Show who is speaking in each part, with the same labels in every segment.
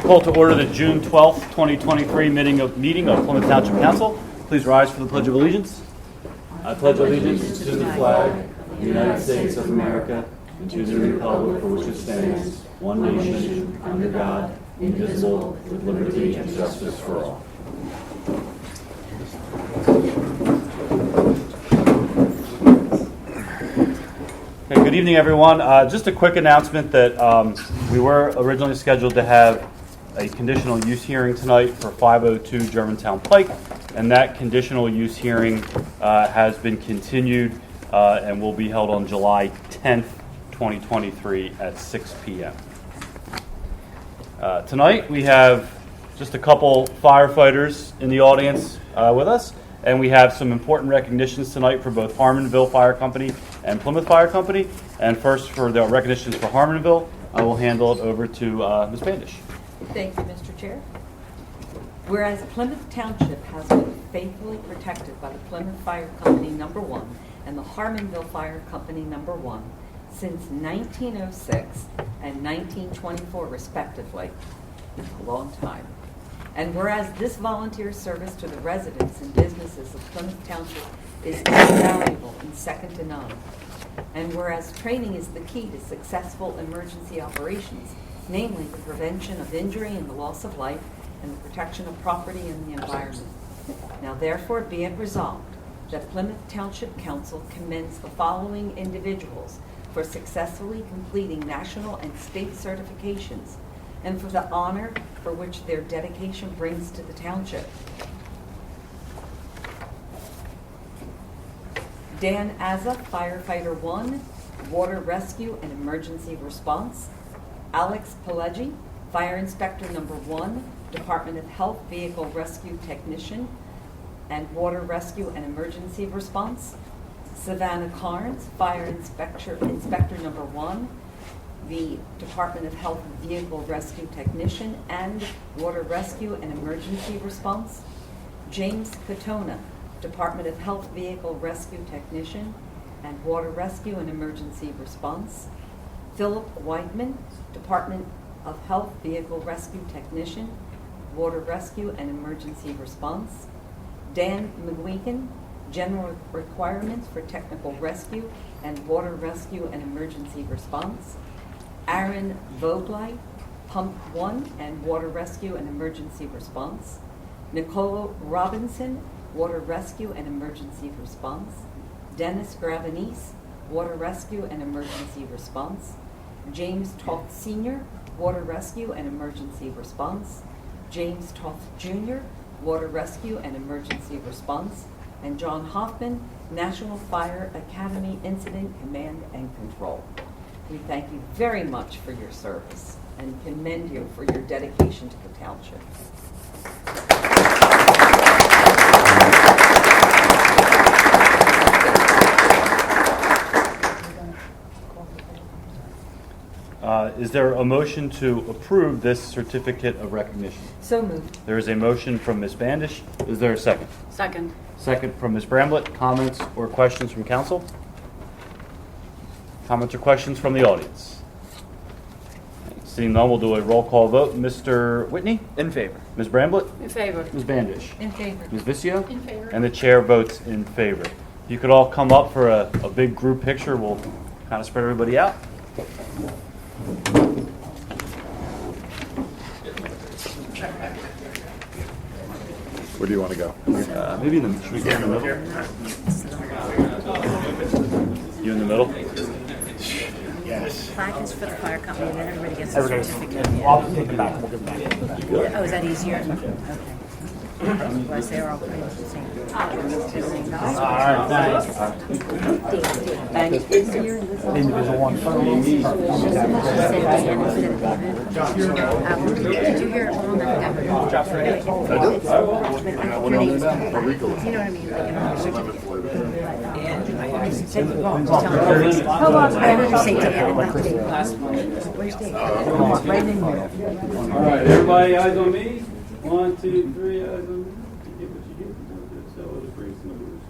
Speaker 1: call to order the June 12th, 2023 meeting of Plymouth Township Council. Please rise for the Pledge of Allegiance. I pledge allegiance to the flag of the United States of America and to the republic for which it stands, one nation, under God, indivisible, with liberty and justice for all. Okay, good evening, everyone. Just a quick announcement that we were originally scheduled to have a conditional use hearing tonight for 502 Germantown Pike, and that conditional use hearing has been continued and will be held on July 10th, 2023 at 6 p.m. Tonight we have just a couple firefighters in the audience with us, and we have some important recognitions tonight for both Harmonville Fire Company and Plymouth Fire Company. And first, for the recognitions for Harmonville, I will handle it over to Ms. Bandish.
Speaker 2: Thank you, Mr. Chair. Whereas Plymouth Township has been faithfully protected by the Plymouth Fire Company No. 1 and the Harmonville Fire Company No. 1 since 1906 and 1924, respectively, a long time. And whereas this volunteer service to the residents and businesses of Plymouth Township is invaluable and second to none. And whereas training is the key to successful emergency operations, namely the prevention of injury and the loss of life and the protection of property and the environment. Now therefore be it resolved that Plymouth Township Council commends the following individuals for successfully completing national and state certifications and for the honor for which their dedication brings to the township. Dan Azza, Firefighter 1, Water Rescue and Emergency Response. Alex Pileggi, Fire Inspector No. 1, Department of Health Vehicle Rescue Technician and Water Rescue and Emergency Response. Savannah Carnes, Fire Inspector No. 1, the Department of Health Vehicle Rescue Technician and Water Rescue and Emergency Response. James Katona, Department of Health Vehicle Rescue Technician and Water Rescue and Emergency Response. Philip Whiteman, Department of Health Vehicle Rescue Technician, Water Rescue and Emergency Response. Dan McGuigan, General Requirements for Technical Rescue and Water Rescue and Emergency Response. Aaron Voglite, Pump 1 and Water Rescue and Emergency Response. Nicole Robinson, Water Rescue and Emergency Response. Dennis Gravenese, Water Rescue and Emergency Response. James Toth Sr., Water Rescue and Emergency Response. James Toth Jr., Water Rescue and Emergency Response. And John Hoffman, National Fire Academy Incident Command and Control. We thank you very much for your service and commend you for your dedication to the township.
Speaker 1: Is there a motion to approve this certificate of recognition?
Speaker 2: So moved.
Speaker 1: There is a motion from Ms. Bandish. Is there a second?
Speaker 3: Second.
Speaker 1: Second from Ms. Bramlett. Comments or questions from council? Comments or questions from the audience? Seeing none, we'll do a roll call vote. Mr. Whitney?
Speaker 4: In favor.
Speaker 1: Ms. Bramlett?
Speaker 3: In favor.
Speaker 1: Ms. Bandish?
Speaker 2: In favor.
Speaker 1: Ms. Vicio?
Speaker 3: In favor.
Speaker 1: And the chair votes in favor. If you could all come up for a big group picture, we'll kind of spread everybody out.
Speaker 5: Where do you want to go?
Speaker 1: Maybe in the, should we go in the middle? You in the middle?
Speaker 5: Yes.
Speaker 3: Plaque is for the fire company, and then everybody gets a certificate.
Speaker 5: I'll take them back. We'll give them back.
Speaker 3: Oh, is that easier? Okay. Was they all pretty much the same?
Speaker 5: All right, thanks. Individual one.
Speaker 3: Did you hear it all? I think you know what I mean?
Speaker 6: All right, everybody, eyes on me. 1, 2, 3, eyes on me. You get what you get. Don't do so. Other freaks numbers.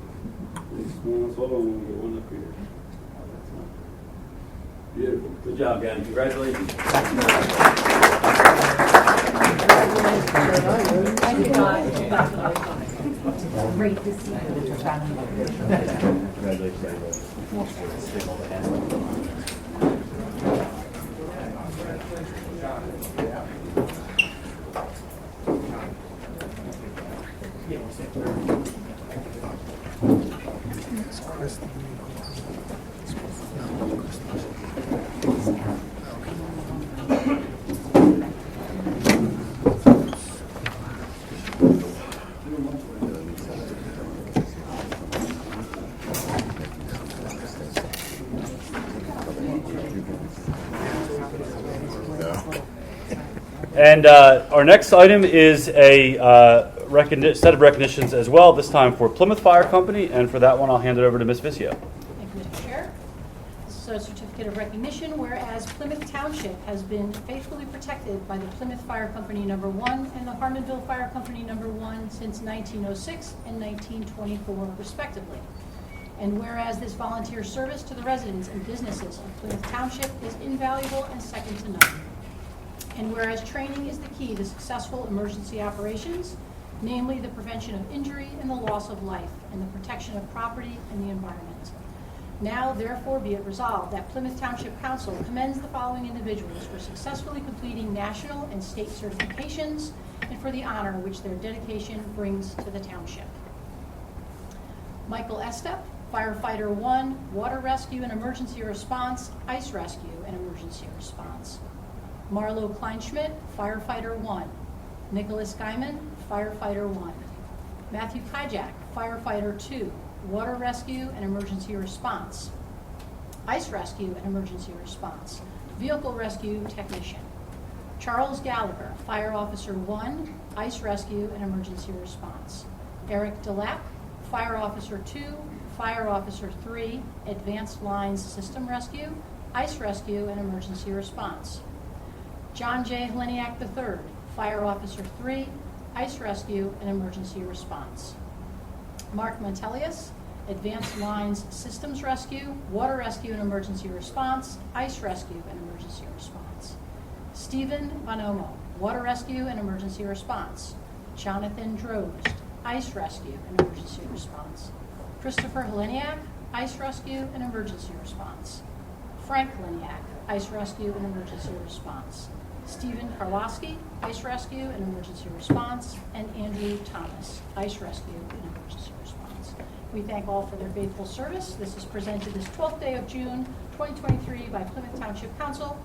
Speaker 6: Please, hold on, we'll get one up here. Beautiful. Good job, guys. Congratulations.
Speaker 3: great to see
Speaker 1: And our next item is a set of recognitions as well, this time for Plymouth Fire Company, and for that one I'll hand it over to Ms. Vicio.
Speaker 4: Thank you, Mr. Chair. This is a certificate of recognition, whereas Plymouth Township has been faithfully protected by the Plymouth Fire Company No. 1 and the Harmonville Fire Company No. 1 since 1906 and 1924, respectively. And whereas this volunteer service to the residents and businesses of Plymouth Township is invaluable and second to none. And whereas training is the key to successful emergency operations, namely the prevention of injury and the loss of life, and the protection of property and the environment. Now, therefore, be it resolved that Plymouth Township Council commends the following individuals for successfully completing national and state certifications and for the honor which their dedication brings to the township. Michael Estep, Firefighter 1, Water Rescue and Emergency Response, Ice Rescue and Emergency Response. Marlo Kleinschmidt, Firefighter 1. Nicholas Guyman, Firefighter 1. Matthew Kijak, Firefighter 2, Water Rescue and Emergency Response. Ice Rescue and Emergency Response. Vehicle Rescue Technician. Charles Gallagher, Fire Officer 1, Ice Rescue and Emergency Response. Eric Delap, Fire Officer 2, Fire Officer 3, Advanced Lines System Rescue, Ice Rescue and Emergency Response. John J. Heleniak III, Fire Officer 3, Ice Rescue and Emergency Response. Mark Montelius, Advanced Lines Systems Rescue, Water Rescue and Emergency Response, Ice Rescue and Emergency Response. Stephen Bonomo, Water Rescue and Emergency Response. Jonathan Drost, Ice Rescue and Emergency Response. Christopher Heleniak, Ice Rescue and Emergency Response. Frank Heleniak, Ice Rescue and Emergency Response. Stephen Karlowski, Ice Rescue and Emergency Response, and Andrew Thomas, Ice Rescue and Emergency Response. We thank all for their faithful service. This is presented this 12th day of June, 2023 by Plymouth Township Council.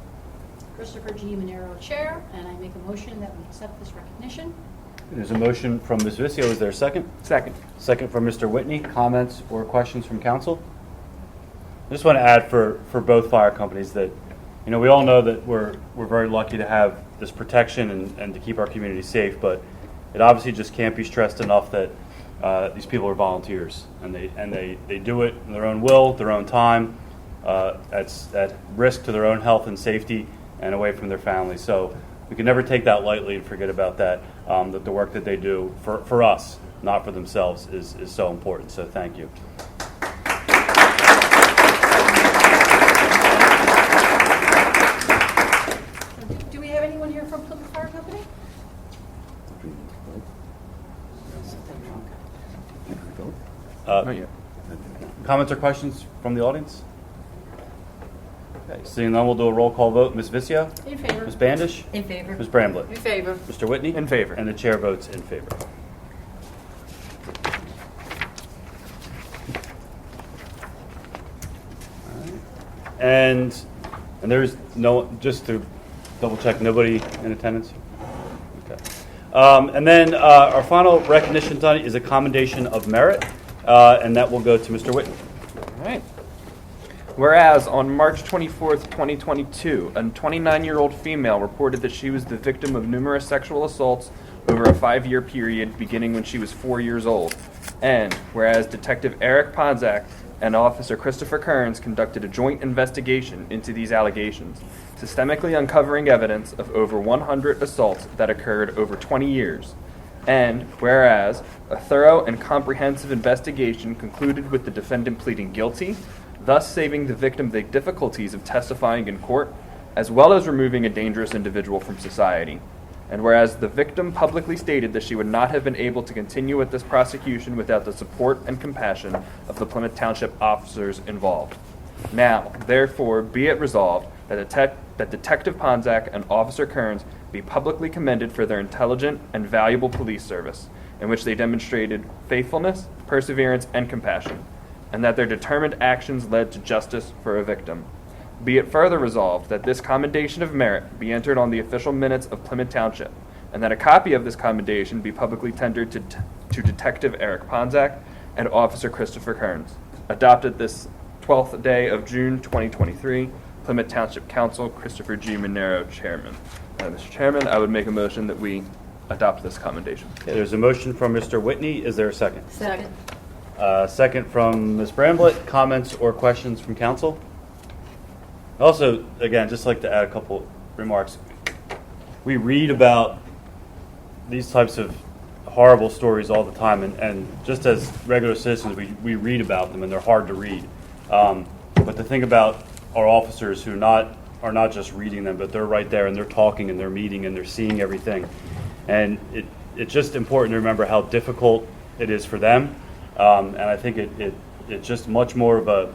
Speaker 4: Christopher G. Monero, Chair, and I make a motion that we accept this recognition.
Speaker 1: There's a motion from Ms. Vicio. Is there a second?
Speaker 5: Second.
Speaker 1: Second from Mr. Whitney. Comments or questions from council? I just want to add for both fire companies that, you know, we all know that we're very lucky to have this protection and to keep our community safe, but it obviously just can't be stressed enough that these people are volunteers and they do it in their own will, their own time, at risk to their own health and safety and away from their families. So we can never take that lightly and forget about that. That the work that they do for us, not for themselves, is so important. So thank you.
Speaker 4: Do we have anyone here from Plymouth Fire Company?
Speaker 5: Not yet.
Speaker 1: Comments or questions from the audience? Okay, seeing none, we'll do a roll call vote. Ms. Vicio?
Speaker 4: In favor.
Speaker 1: Ms. Bandish?
Speaker 2: In favor.
Speaker 1: Ms. Bramblett?
Speaker 3: In favor.
Speaker 1: Mr. Whitney?
Speaker 5: In favor.
Speaker 1: And the chair votes in favor. And there's no, just to double check, nobody in attendance? Okay. And then our final recognition tonight is a commendation of merit, and that will go to Mr. Whitney.
Speaker 7: All right. Whereas on March 24th, 2022, a 29-year-old female reported that she was the victim of numerous sexual assaults over a 5-year period beginning when she was 4 years old. And whereas Detective Eric Podzak and Officer Christopher Kearns conducted a joint investigation into these allegations, systemically uncovering evidence of over 100 assaults that occurred over 20 years. And whereas a thorough and comprehensive investigation concluded with the defendant pleading guilty, thus saving the victim the difficulties of testifying in court, as well as removing a dangerous individual from society. And whereas the victim publicly stated that she would not have been able to continue with this prosecution without the support and compassion of the Plymouth Township officers involved. Now, therefore, be it resolved that Detective Ponzak and Officer Kearns be publicly commended for their intelligent and valuable police service, in which they demonstrated faithfulness, perseverance, and compassion, and that their determined actions led to justice for a victim. Be it further resolved that this commendation of merit be entered on the official minutes of Plymouth Township, and that a copy of this commendation be publicly tendered to Detective Eric Ponzak and Officer Christopher Kearns. Adopted this 12th day of June 2023, Plymouth Township Council, Christopher G. Monero, Chairman. Mr. Chairman, I would make a motion that we adopt this commendation.
Speaker 1: Okay, there's a motion from Mr. Whitney. Is there a second?
Speaker 2: Second.
Speaker 1: Second from Ms. Bramblett. Comments or questions from council? Also, again, just like to add a couple remarks. We read about these types of horrible stories all the time, and just as regular citizens, we read about them, and they're hard to read. But to think about our officers who are not just reading them, but they're right there, and they're talking, and they're meeting, and they're seeing everything. And it's just important to remember how difficult it is for them. And I think it's just much more of a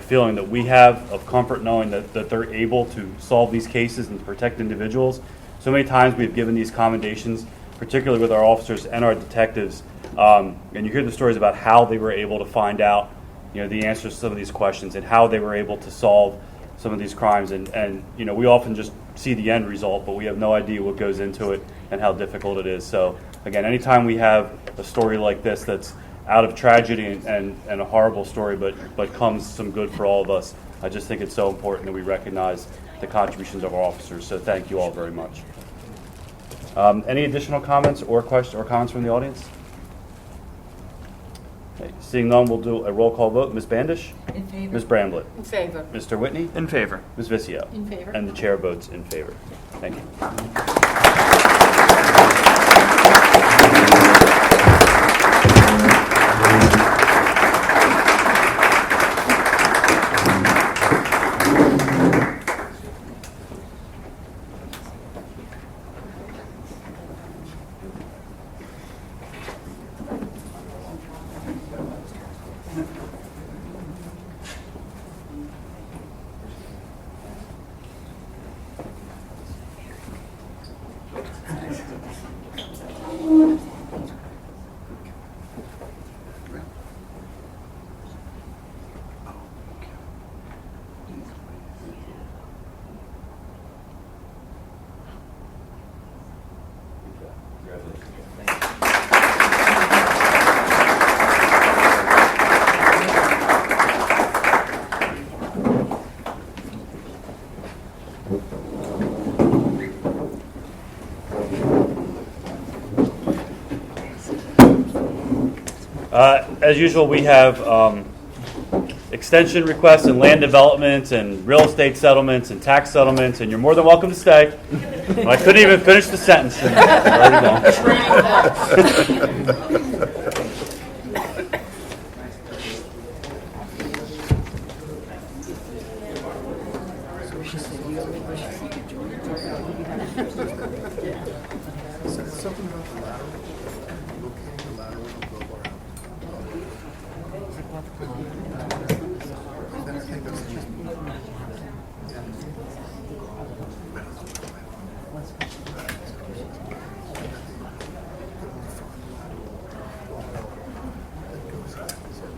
Speaker 1: feeling that we have of comfort knowing that they're able to solve these cases and protect individuals. So many times we've given these commendations, particularly with our officers and our detectives, and you hear the stories about how they were able to find out, the answers to some of these questions and how they were able to solve some of these crimes. And we often just see the end result, but we have no idea what goes into it and how difficult it is. So again, anytime we have a story like this that's out of tragedy and a horrible story, but comes some good for all of us, I just think it's so important that we recognize the contributions of our officers. So thank you all very much. Any additional comments or questions or comments from the audience? Okay, seeing none, we'll do a roll call vote. Ms. Bandish?
Speaker 2: In favor.
Speaker 1: Ms. Bramblett?
Speaker 3: In favor.
Speaker 1: Mr. Whitney?
Speaker 7: In favor.
Speaker 1: Ms. Vizio?
Speaker 4: In favor.
Speaker 1: And the chair votes in favor. Thank you. As usual, we have extension requests and land developments and real estate settlements and tax settlements, and you're more than welcome to stay. I couldn't even finish the sentence. And already gone.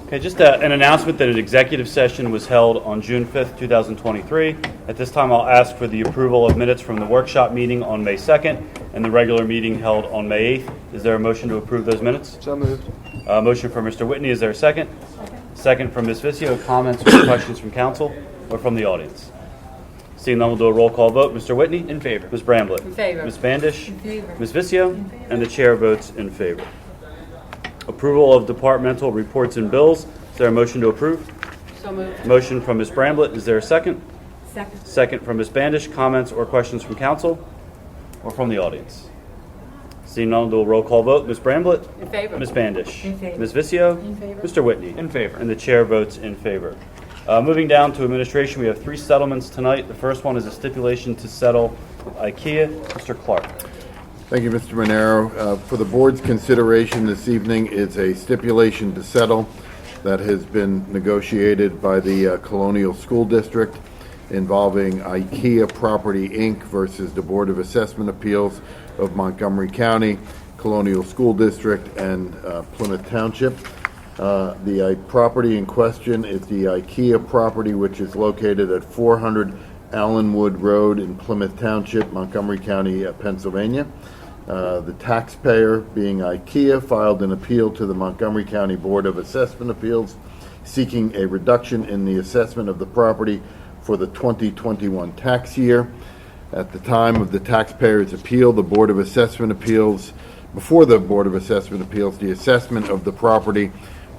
Speaker 1: Okay, just an announcement that an executive session was held on June 5th, 2023. At this time, I'll ask for the approval of minutes from the workshop meeting on May 2nd and the regular meeting held on May 8th. Is there a motion to approve those minutes?
Speaker 7: So moved.
Speaker 1: Motion from Mr. Whitney. Is there a second? Second from Ms. Vizio. Comments or questions from council or from the audience? Seeing none, we'll do a roll call vote. Mr. Whitney?
Speaker 7: In favor.
Speaker 1: Ms. Bramblett?
Speaker 3: In favor.
Speaker 1: Ms. Bandish?
Speaker 2: In favor.
Speaker 1: Ms. Vizio? And the chair votes in favor. Approval of departmental reports and bills. Is there a motion to approve?
Speaker 3: So moved.
Speaker 1: Motion from Ms. Bramblett. Is there a second?
Speaker 2: Second.
Speaker 1: Second from Ms. Bandish. Comments or questions from council or from the audience? Seeing none, we'll do a roll call vote. Ms. Bramblett?
Speaker 3: In favor.
Speaker 1: Ms. Bandish?
Speaker 2: In favor.
Speaker 1: Ms. Vizio?
Speaker 4: In favor.
Speaker 1: Mr. Whitney?
Speaker 7: In favor.
Speaker 1: And the chair votes in favor. Moving down to administration, we have 3 settlements tonight. The first one is a stipulation to settle with IKEA. Mr. Clark.
Speaker 8: Thank you, Mr. Monero. For the board's consideration this evening is a stipulation to settle that has been negotiated by the Colonial School District involving IKEA Property, Inc. versus the Board of Assessment Appeals of Montgomery County, Colonial School District, and Plymouth Township. The property in question is the IKEA property, which is located at 400 Allenwood Road in Plymouth Township, Montgomery County, Pennsylvania. The taxpayer, being IKEA, filed an appeal to the Montgomery County Board of Assessment Appeals seeking a reduction in the assessment of the property for the 2021 tax year. At the time of the taxpayer's appeal, the Board of Assessment Appeals, before the Board of Assessment Appeals, the assessment of the property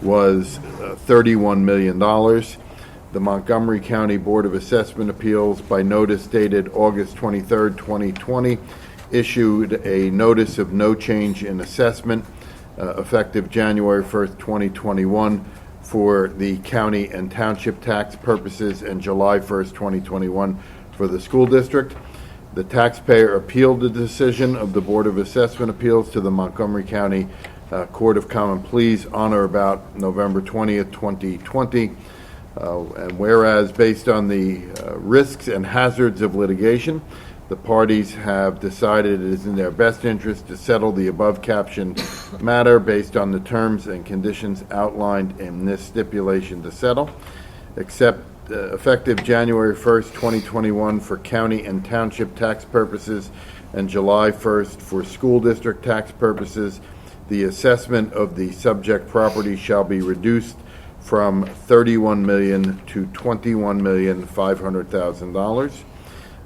Speaker 8: was $31 million. The Montgomery County Board of Assessment Appeals, by notice dated August 23rd, 2020, issued a notice of no change in assessment effective January 1st, 2021 for the county and township tax purposes and July 1st, 2021 for the school district. The taxpayer appealed the decision of the Board of Assessment Appeals to the Montgomery County Court of Common Pleas on or about November 20th, 2020. And whereas, based on the risks and hazards of litigation, the parties have decided it is in their best interest to settle the above-captioned matter based on the terms and conditions outlined in this stipulation to settle, except effective January 1st, 2021 for county and township tax purposes and July 1st for school district tax purposes. The assessment of the subject property shall be reduced from $31 million to $21,500,000.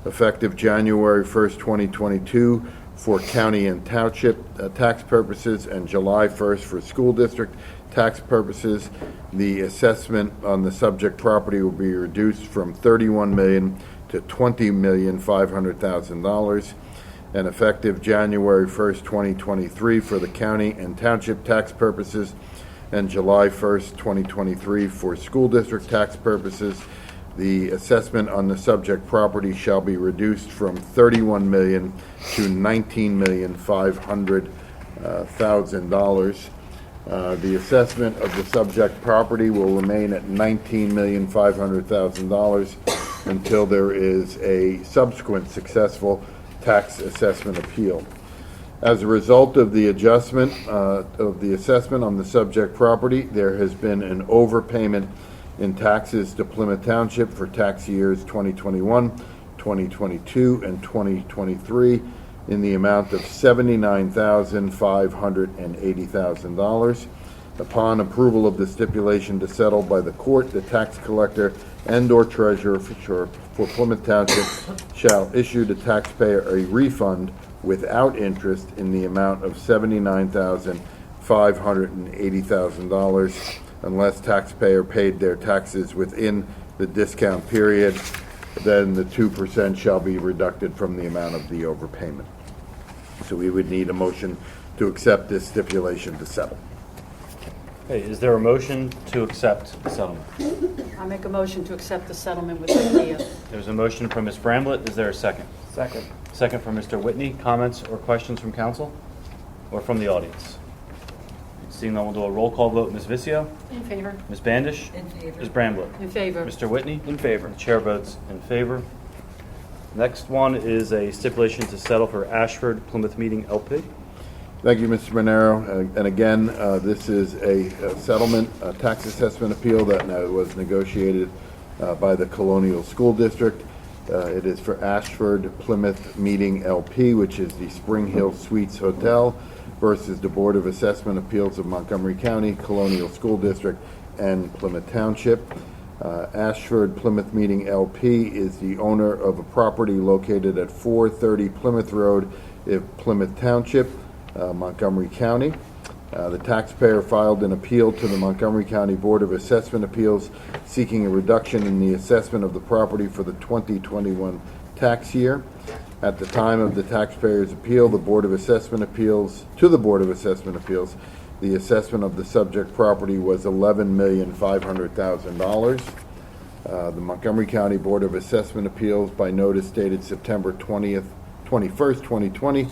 Speaker 8: Effective January 1st, 2022 for county and township tax purposes and July 1st for school district tax purposes, the assessment on the subject property will be reduced from $31 million to $20,500,000. And effective January 1st, 2023 for the county and township tax purposes and July 1st, 2023 for school district tax purposes, the assessment on the subject property shall be reduced from $31 million to $19,500,000. The assessment of the subject property will remain at $19,500,000 until there is a subsequent successful tax assessment appeal. As a result of the adjustment of the assessment on the subject property, there has been an overpayment in taxes to Plymouth Township for tax years 2021, 2022, and 2023 in the amount of $79,580,000. Upon approval of the stipulation to settle by the court, the tax collector and/or treasurer for Plymouth Township shall issue the taxpayer a refund without interest in the amount of $79,580,000 unless taxpayer paid their taxes within the discount period. Then the 2% shall be deducted from the amount of the overpayment. So we would need a motion to accept this stipulation to settle.
Speaker 1: Okay, is there a motion to accept the settlement?
Speaker 3: I make a motion to accept the settlement with IKEA.
Speaker 1: There's a motion from Ms. Bramlett. Is there a second?
Speaker 7: Second.
Speaker 1: Second from Mr. Whitney. Comments or questions from council or from the audience? Seeing none, we'll do a roll call vote. Ms. Vizio?
Speaker 4: In favor.
Speaker 1: Ms. Bandish?
Speaker 2: In favor.
Speaker 1: Ms. Bramlett?
Speaker 3: In favor.
Speaker 1: Mr. Whitney?
Speaker 7: In favor.
Speaker 1: The chair votes in favor. Next one is a stipulation to settle for Ashford Plymouth Meeting LP.
Speaker 8: Thank you, Mr. Monero. And again, this is a settlement, a tax assessment appeal that was negotiated by the Colonial School District. It is for Ashford Plymouth Meeting LP, which is the Spring Hill Suites Hotel, versus the Board of Assessment Appeals of Montgomery County, Colonial School District, and Plymouth Township. Ashford Plymouth Meeting LP is the owner of a property located at 430 Plymouth Road in Plymouth Township, Montgomery County. The taxpayer filed an appeal to the Montgomery County Board of Assessment Appeals seeking a reduction in the assessment of the property for the 2021 tax year. At the time of the taxpayer's appeal, the Board of Assessment Appeals, the assessment of the subject property was $11,500,000. The Montgomery County Board of Assessment Appeals, by notice dated September 21st, 2020,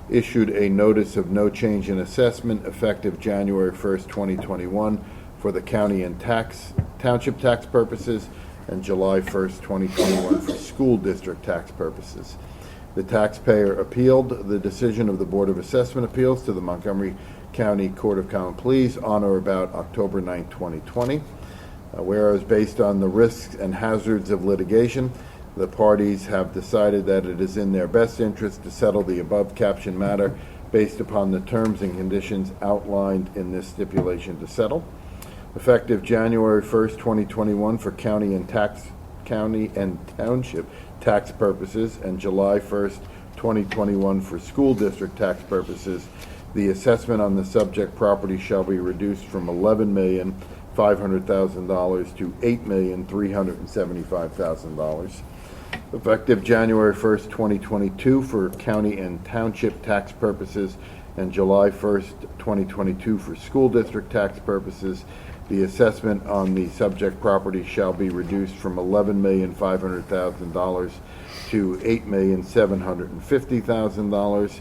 Speaker 8: issued a notice of no change in assessment effective January 1st, 2021 for the county and township tax purposes and July 1st, 2021 for school district tax purposes. The taxpayer appealed the decision of the Board of Assessment Appeals to the Montgomery County Court of Common Pleas on or about October 9, 2020. Whereas based on the risks and hazards of litigation, the parties have decided that it is in their best interest to settle the above captioned matter based upon the terms and conditions outlined in this stipulation to settle. Effective January 1st, 2021 for county and township tax purposes and July 1st, 2021 for school district tax purposes, the assessment on the subject property shall be reduced from $11,500,000 to $8,375,000. Effective January 1st, 2022 for county and township tax purposes and July 1st, 2022 for school district tax purposes, the assessment on the subject property shall be reduced from $11,500,000 to $8,750,000.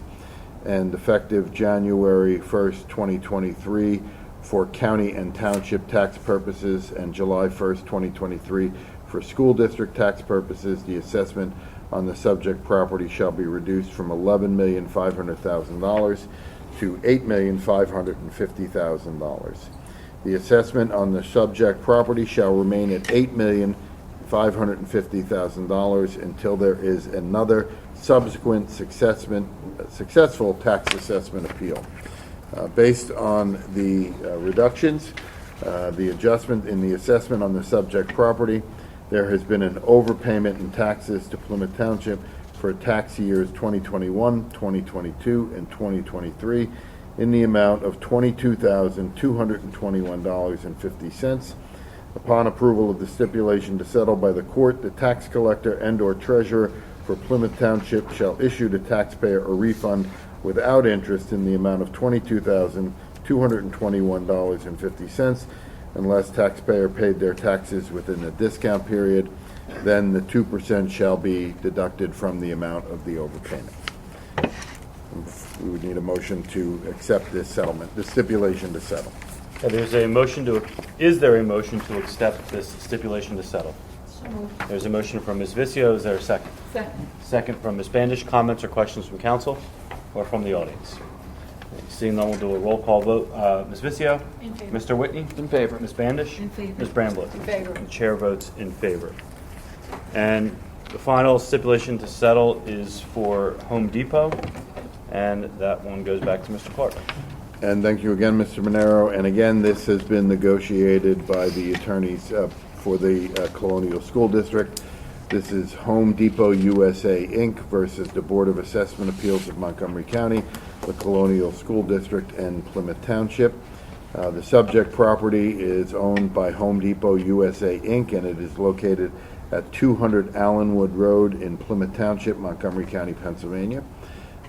Speaker 8: And effective January 1st, 2023 for county and township tax purposes and July 1st, 2023 for school district tax purposes, the assessment on the subject property shall be reduced from $11,500,000 to $8,550,000. The assessment on the subject property shall remain at $8,550,000 until there is another subsequent successful tax assessment appeal. Based on the reductions, the adjustment in the assessment on the subject property, there has been an overpayment in taxes to Plymouth Township for tax years 2021, 2022, and 2023 in the amount of $22,221.50. Upon approval of the stipulation to settle by the court, the tax collector and/or treasurer for Plymouth Township shall issue to taxpayer a refund without interest in the amount of $22,221.50 unless taxpayer paid their taxes within the discount period. Then the 2% shall be deducted from the amount of the overpayment. We would need a motion to accept this settlement, this stipulation to settle.
Speaker 1: Is there a motion to accept this stipulation to settle?
Speaker 4: So moved.
Speaker 1: There's a motion from Ms. Vizio. Is there a second?
Speaker 2: Second.
Speaker 1: Second from Ms. Bandish. Comments or questions from council or from the audience? Seeing none, we'll do a roll call vote. Ms. Vizio?
Speaker 4: In favor.
Speaker 1: Mr. Whitney?
Speaker 7: In favor.
Speaker 1: Ms. Bandish?
Speaker 2: In favor.
Speaker 1: Ms. Bramblett?
Speaker 4: In favor.
Speaker 1: And the chair votes in favor. And the final stipulation to settle is for Home Depot, and that one goes back to Mr. Clark.
Speaker 8: And thank you again, Mr. Monero. And again, this has been negotiated by the attorneys for the Colonial School District. This is Home Depot USA, Inc. versus the Board of Assessment Appeals of Montgomery County, the Colonial School District, and Plymouth Township. The subject property is owned by Home Depot USA, Inc., and it is located at 200 Allenwood Road in Plymouth Township, Montgomery County, Pennsylvania.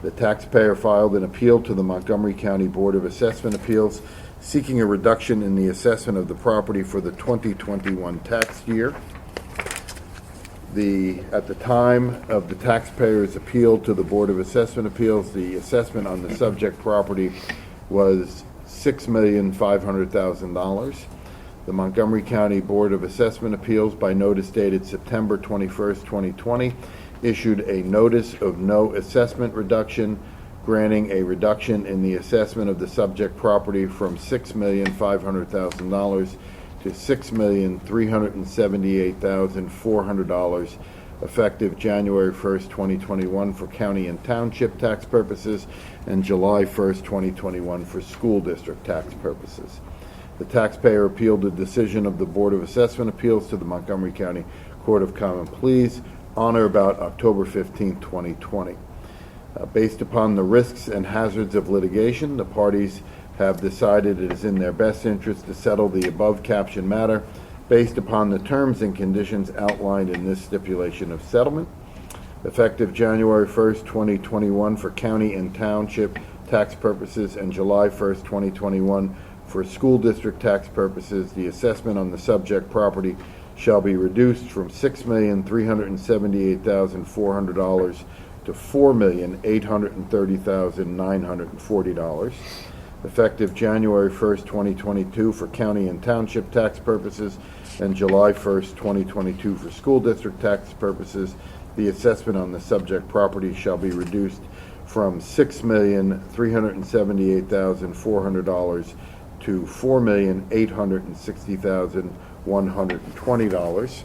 Speaker 8: The taxpayer filed an appeal to the Montgomery County Board of Assessment Appeals seeking a reduction in the assessment of the property for the 2021 tax year. At the time of the taxpayer's appeal to the Board of Assessment Appeals, the assessment on the subject property was $6,500,000. The Montgomery County Board of Assessment Appeals, by notice dated September 21st, 2020, issued a notice of no assessment reduction, granting a reduction in the assessment of the subject property from $6,500,000 to $6,378,400, effective January 1st, 2021 for county and township tax purposes and July 1st, 2021 for school district tax purposes. The taxpayer appealed the decision of the Board of Assessment Appeals to the Montgomery County Court of Common Pleas on or about October 15, 2020. Based upon the risks and hazards of litigation, the parties have decided it is in their best interest to settle the above captioned matter based upon the terms and conditions outlined in this stipulation of settlement. Effective January 1st, 2021 for county and township tax purposes and July 1st, 2021 for school district tax purposes, the assessment on the subject property shall be reduced from $6,378,400 to $4,830,940. Effective January 1st, 2022 for county and township tax purposes and July 1st, 2022 for school district tax purposes, the assessment on the subject property shall be reduced from $6,378,400 to $4,860,120.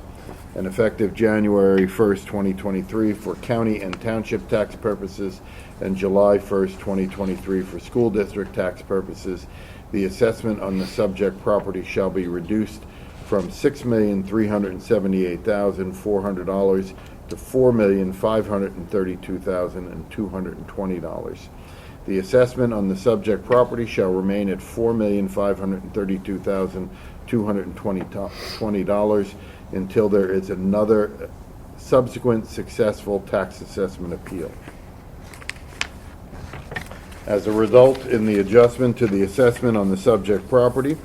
Speaker 8: And effective January 1st, 2023 for county and township tax purposes and July 1st, 2023 for school district tax purposes, the assessment on the subject property shall be reduced from $6,378,400 to $4,532,220. The assessment on the subject property shall remain at $4,532,220 until there is another subsequent successful tax assessment appeal. As a result, in the adjustment to the assessment on the subject property,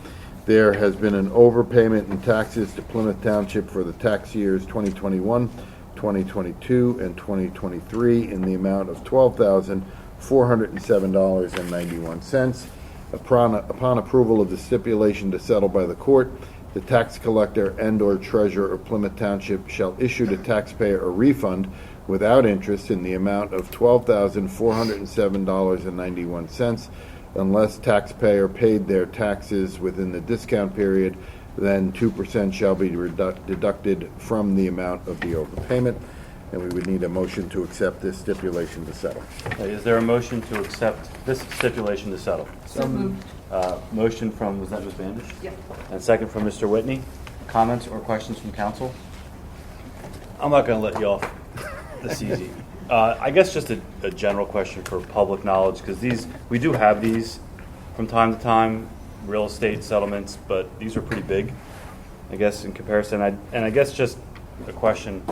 Speaker 8: there has been an overpayment in taxes to Plymouth Township for the tax years 2021, 2022, and 2023 in the amount of $12,407.91. Upon approval of the stipulation to settle by the court, the tax collector and/or treasurer of Plymouth Township shall issue to taxpayer a refund without interest in the amount of $12,407.91 unless taxpayer paid their taxes within the discount period. Then 2% shall be deducted from the amount of the overpayment, and we would need a motion to accept this stipulation to settle.
Speaker 1: Okay, is there a motion to accept this stipulation to settle?
Speaker 2: So moved.
Speaker 1: Motion from, was that Ms. Bandish?
Speaker 2: Yep.
Speaker 1: And second from Mr. Whitney. Comments or questions from council?
Speaker 5: I'm not going to let you off this easy.
Speaker 1: I guess just a general question for public knowledge, because we do have these from time to time, real estate settlements, but these are pretty big, I guess, in comparison. And I guess just a question,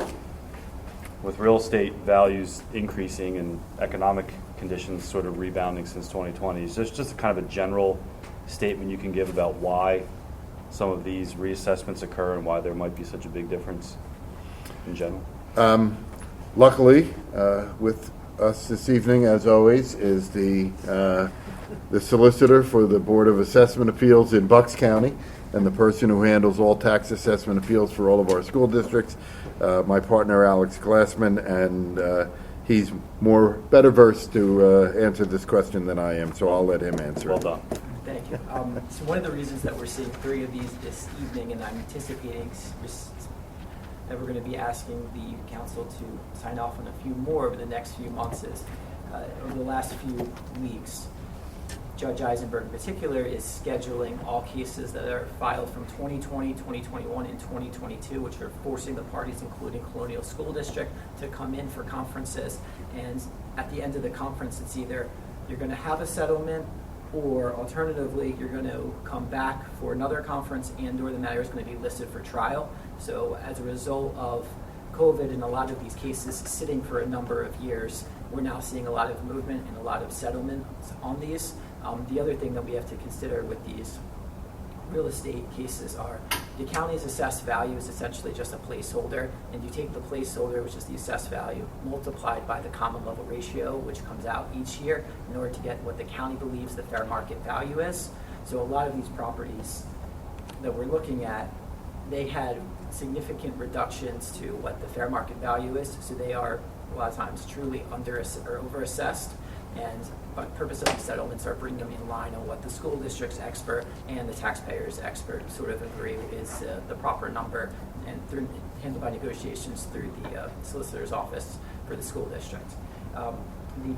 Speaker 1: with real estate values increasing and economic conditions sort of rebounding since 2020, is there just a kind of a general statement you can give about why some of these reassessments occur and why there might be such a big difference in general?
Speaker 8: Luckily, with us this evening, as always, is the solicitor for the Board of Assessment Appeals in Bucks County and the person who handles all tax assessment appeals for all of our school districts, my partner Alex Glassman, and he's better versed to answer this question than I am, so I'll let him answer
Speaker 1: Well
Speaker 8: it.
Speaker 1: done.
Speaker 9: Thank you. So one of the reasons that we're seeing 3 of these this evening, and I'm anticipating that we're going to be asking the council to sign off on a few more over the next few months, is over the last few weeks, Judge Eisenberg in particular is scheduling all cases that are filed from 2020, 2021, and 2022, which are forcing the parties, including Colonial School District, to come in for conferences. And at the end of the conference, it's either you're going to have a settlement, or alternatively, you're going to come back for another conference, and/or the matter is going to be listed for trial. So as a result of COVID and a lot of these cases sitting for a number of years, we're now seeing a lot of movement and a lot of settlements on these. The other thing that we have to consider with these real estate cases are the county's assessed value is essentially just a placeholder, and you take the placeholder, which is the assessed value, multiplied by the common level ratio, which comes out each year in order to get what the county believes the fair market value is. So a lot of these properties that we're looking at, they had significant reductions to what the fair market value is, so they are a lot of times truly under or over assessed, and the purpose of these settlements are bringing them in line on what the school district's expert and the taxpayer's expert sort of agree is the proper number, and handled by negotiations through the solicitor's office for the school district. The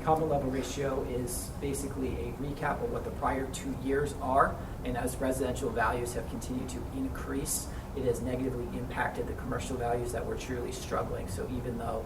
Speaker 9: common level ratio is basically a recap of what the prior 2 years are, and as residential values have continued to increase, it has negatively impacted the commercial values that we're truly struggling. So even though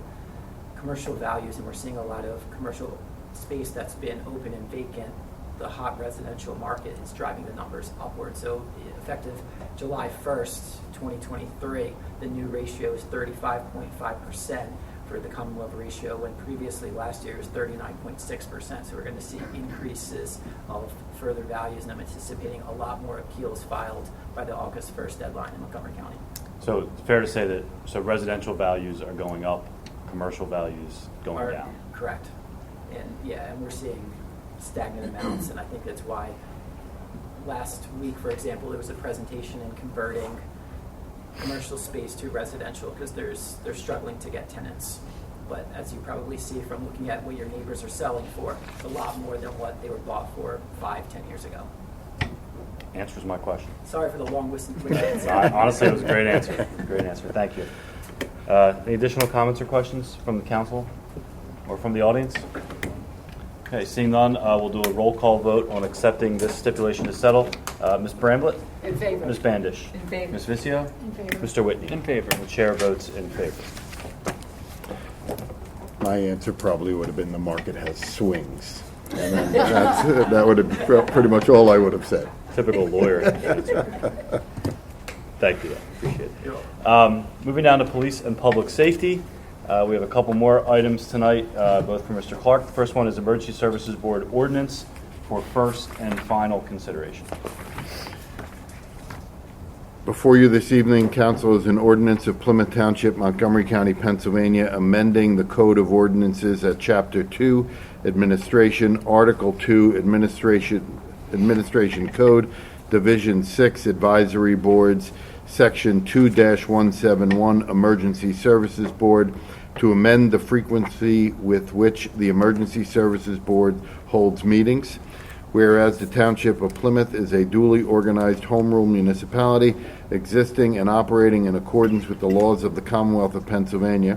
Speaker 9: commercial values, and we're seeing a lot of commercial space that's been open and vacant, the hot residential market is driving the numbers upward. So effective July 1st, 2023, the new ratio is 35.5% for the common level ratio, when previously last year was 39.6%. So we're going to see increases of further values, and I'm anticipating a lot more appeals filed by the August 1st deadline in Montgomery County.
Speaker 1: So it's fair to say that residential values are going up, commercial values going down.
Speaker 9: Correct. And we're seeing stagnant amounts, and I think that's why last week, for example, there was a presentation in converting commercial space to residential because they're struggling to get tenants. But as you probably see from looking at what your neighbors are selling for, it's a lot more than what they were bought for 5-10 years ago.
Speaker 1: Answers my question.
Speaker 9: Sorry for the long answer.
Speaker 1: Honestly, it was a great answer. Great answer. Thank you. Any additional comments or questions from the council or from the audience? Okay, seeing none, we'll do a roll call vote on accepting this stipulation to settle. Ms. Bramblett?
Speaker 3: In favor.
Speaker 1: Ms. Bandish?
Speaker 2: In favor.
Speaker 1: Ms. Vizio?
Speaker 4: In favor.
Speaker 1: Mr. Whitney?
Speaker 7: In favor.
Speaker 1: The chair votes in favor.
Speaker 8: My answer probably would have been the market has swings. And then that would have been pretty much all I would have said.
Speaker 1: Typical lawyer answer. Thank you. I appreciate it. Moving down to police and public safety. We have a couple more items tonight, both for Mr. Clark. The first one is Emergency Services Board ordinance for first and final consideration.
Speaker 8: Before you this evening, council, is an ordinance of Plymouth Township, Montgomery County, Pennsylvania, amending the Code of Ordinances at Chapter 2, Administration, Article 2, Administration Code, Division 6, Advisory Boards, Section 2-171, Emergency Services Board, to amend the frequency with which the Emergency Services Board holds meetings. Whereas the Township of Plymouth is a duly organized home rule municipality existing and operating in accordance with the laws of the Commonwealth of Pennsylvania,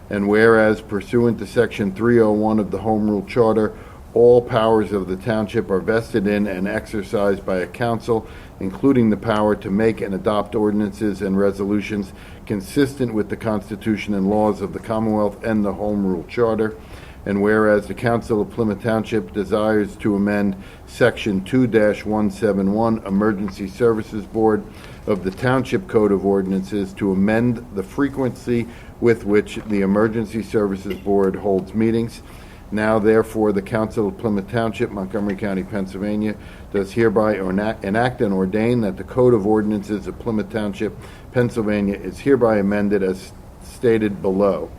Speaker 8: and whereas pursuant to Section 301 of the Home Rule Charter, all powers of the Township are vested in and exercised by a council, including the power to make and adopt ordinances and resolutions consistent with the Constitution and laws of the Commonwealth and the Home Rule Charter. And whereas the Council of Plymouth Township desires to amend Section 2-171, Emergency Services Board of the Township Code of Ordinances, to amend the frequency with which the Emergency Services Board holds meetings. Now, therefore, the Council of Plymouth Township, Montgomery County, Pennsylvania, does hereby enact and ordain that the Code of Ordinances of Plymouth Township, Pennsylvania, is hereby amended as stated below.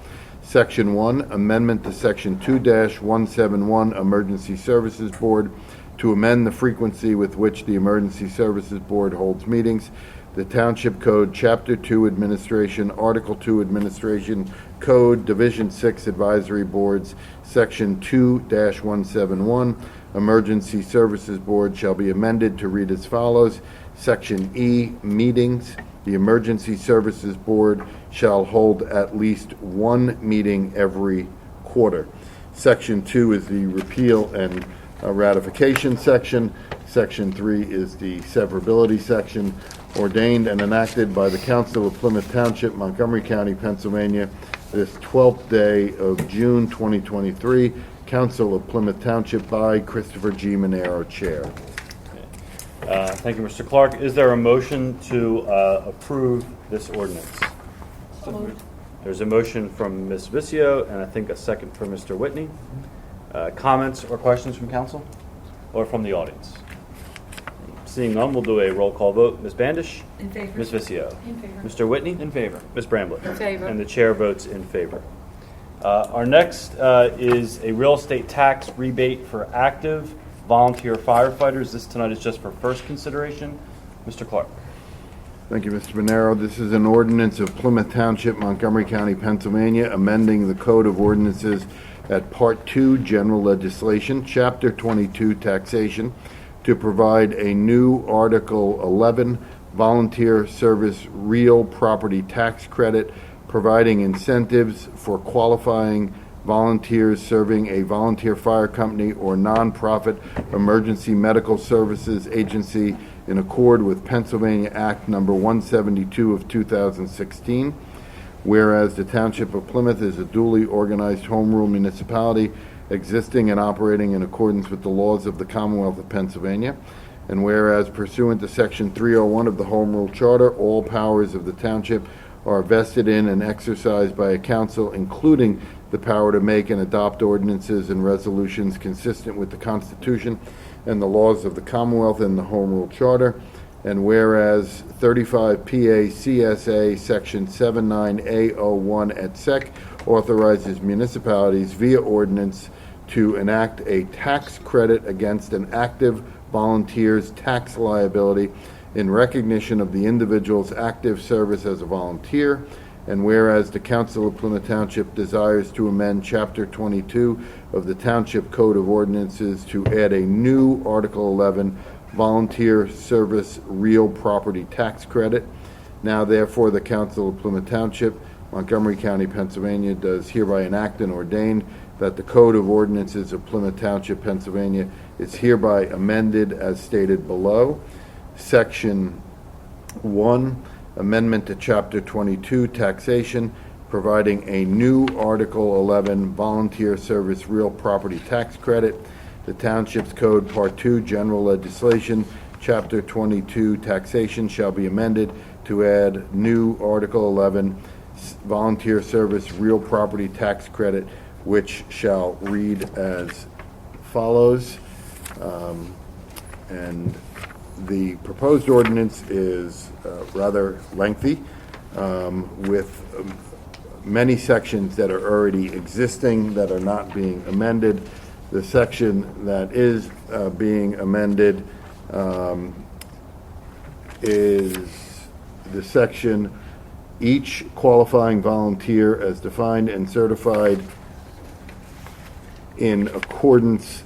Speaker 8: Section 1, Amendment to Section 2-171, Emergency Services Board, to amend the frequency with which the Emergency Services Board holds meetings. The Township Code, Chapter 2, Administration, Article 2, Administration Code, Division 6, Advisory Boards, Section 2-171, Emergency Services Board shall be amended to read as follows. Section E, Meetings. The Emergency Services Board shall hold at least one meeting every quarter. Section 2 is the repeal and ratification section. Section 3 is the severability section. Ordained and enacted by the Council of Plymouth Township, Montgomery County, Pennsylvania, this 12th day of June 2023. Council of Plymouth Township by Christopher G. Monero, Chair.
Speaker 1: Thank you, Mr. Clark. Is there a motion to approve this ordinance? There's a motion from Ms. Vizio, and I think a second from Mr. Whitney. Comments or questions from council or from the audience? Seeing none, we'll do a roll call vote. Ms. Bandish?
Speaker 2: In favor.
Speaker 1: Ms. Vizio?
Speaker 4: In favor.
Speaker 1: Mr. Whitney?
Speaker 7: In favor.
Speaker 1: Ms. Bramblett?
Speaker 3: In favor.
Speaker 1: And the chair votes in favor. Our next is a real estate tax rebate for active volunteer firefighters. This tonight is just for first consideration. Mr. Clark.
Speaker 8: Thank you, Mr. Monero. This is an ordinance of Plymouth Township, Montgomery County, Pennsylvania, amending the Code of Ordinances at Part 2, General Legislation, Chapter 22, Taxation, to provide a new Article 11, Volunteer Service Real Property Tax Credit, providing incentives for qualifying volunteers serving a volunteer fire company or nonprofit emergency medical services agency in accord with Pennsylvania Act Number 172 of 2016. Whereas the Township of Plymouth is a duly organized home rule municipality existing and operating in accordance with the laws of the Commonwealth of Pennsylvania, and whereas pursuant to Section 301 of the Home Rule Charter, all powers of the Township are vested in and exercised by a council, including the power to make and adopt ordinances and resolutions consistent with the Constitution and the laws of the Commonwealth and the Home Rule Charter. And whereas 35 PA CSA Section 79A01 et sec. authorizes municipalities via ordinance to enact a tax credit against an active volunteer's tax liability in recognition of the individual's active service as a volunteer. And whereas the Council of Plymouth Township desires to amend Chapter 22 of the Township Code of Ordinances to add a new Article 11, Volunteer Service Real Property Tax Credit. Now therefore, the Council of Plymouth Township, Montgomery County, Pennsylvania, does hereby enact and ordain that the Code of Ordinances of Plymouth Township, Pennsylvania is hereby amended as stated below. Section 1, Amendment to Chapter 22, Taxation, providing a new Article 11, Volunteer Service Real Property Tax Credit. The Township's Code, Part 2, General Legislation, Chapter 22, Taxation, shall be amended to add new Article 11, Volunteer Service Real Property Tax Credit, which shall read as follows. And the proposed ordinance is rather lengthy, with many sections that are already existing that are not being amended. The section that is being amended is the section, each qualifying volunteer as defined and certified in accordance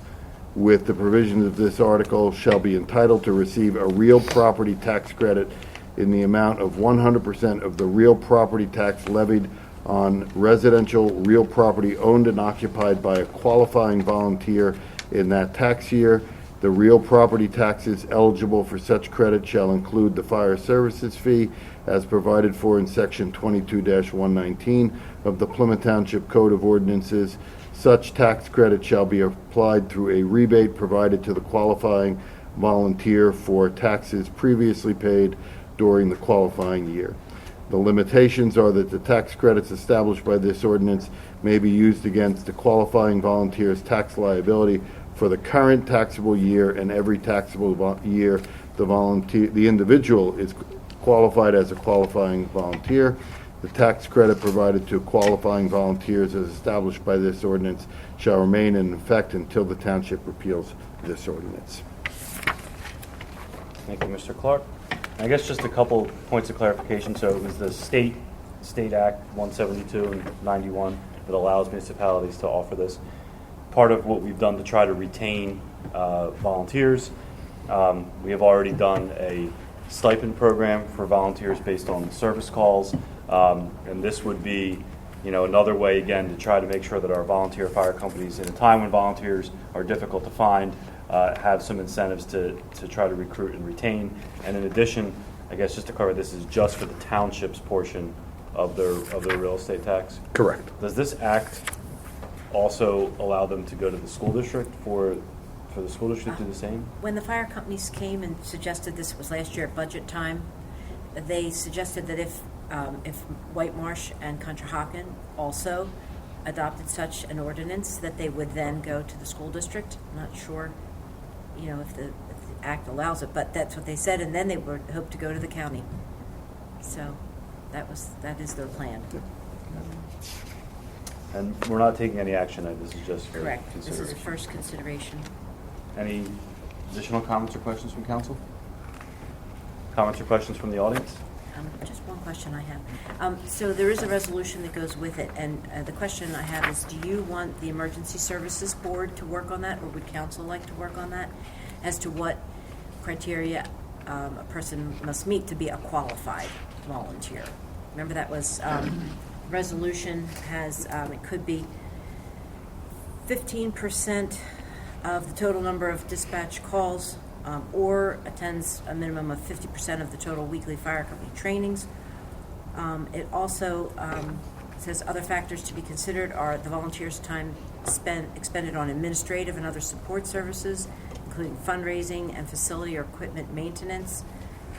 Speaker 8: with the provisions of this article shall be entitled to receive a real property tax credit in the amount of 100% of the real property tax levied on residential real property owned and occupied by a qualifying volunteer in that tax year. The real property taxes eligible for such credit shall include the fire services fee as provided for in Section 22-119 of the Plymouth Township Code of Ordinances. Such tax credit shall be applied through a rebate provided to the qualifying volunteer for taxes previously paid during the qualifying year. The limitations are that the tax credits established by this ordinance may be used against the qualifying volunteer's tax liability for the current taxable year and every taxable year the individual is qualified as a qualifying volunteer. The tax credit provided to qualifying volunteers as established by this ordinance shall remain in effect until the township repeals this ordinance.
Speaker 1: Thank you, Mr. Clark. I guess just a couple points of clarification. So it was the State Act 172 and 91 that allows municipalities to offer this. Part of what we've done to try to retain volunteers, we have already done a stipend program for volunteers based on service calls, and this would be, another way again to try to make sure that our volunteer fire companies, in a time when volunteers are difficult to find, have some incentives to try to recruit and retain. And in addition, I guess just to cover, this is just for the township's portion of their real estate tax.
Speaker 8: Correct.
Speaker 1: Does this act also allow them to go to the school district for the school district to do the same?
Speaker 3: When the fire companies came and suggested this, was last year at budget time, they suggested that if White Marsh and Conshohocken also adopted such an ordinance, that they would then go to the school district. I'm not sure, if the act allows it, but that's what they said, and then they would hope to go to the county. So that is their plan.
Speaker 1: And we're not taking any action. This is just for
Speaker 3: Correct. This is a
Speaker 1: consideration.
Speaker 3: first consideration.
Speaker 1: Any additional comments or questions from council? Comments or questions from the audience?
Speaker 3: Just one question I have. So there is a resolution that goes with it, and the question I have is, do you want the Emergency Services Board to work on that, or would council like to work on that, as to what criteria a person must meet to be a qualified volunteer? Remember that was, resolution has, it could be 15% of the total number of dispatch calls, or attends a minimum of 50% of the total weekly fire company trainings. It also says other factors to be considered are the volunteers' time expended on administrative and other support services, including fundraising and facility or equipment maintenance,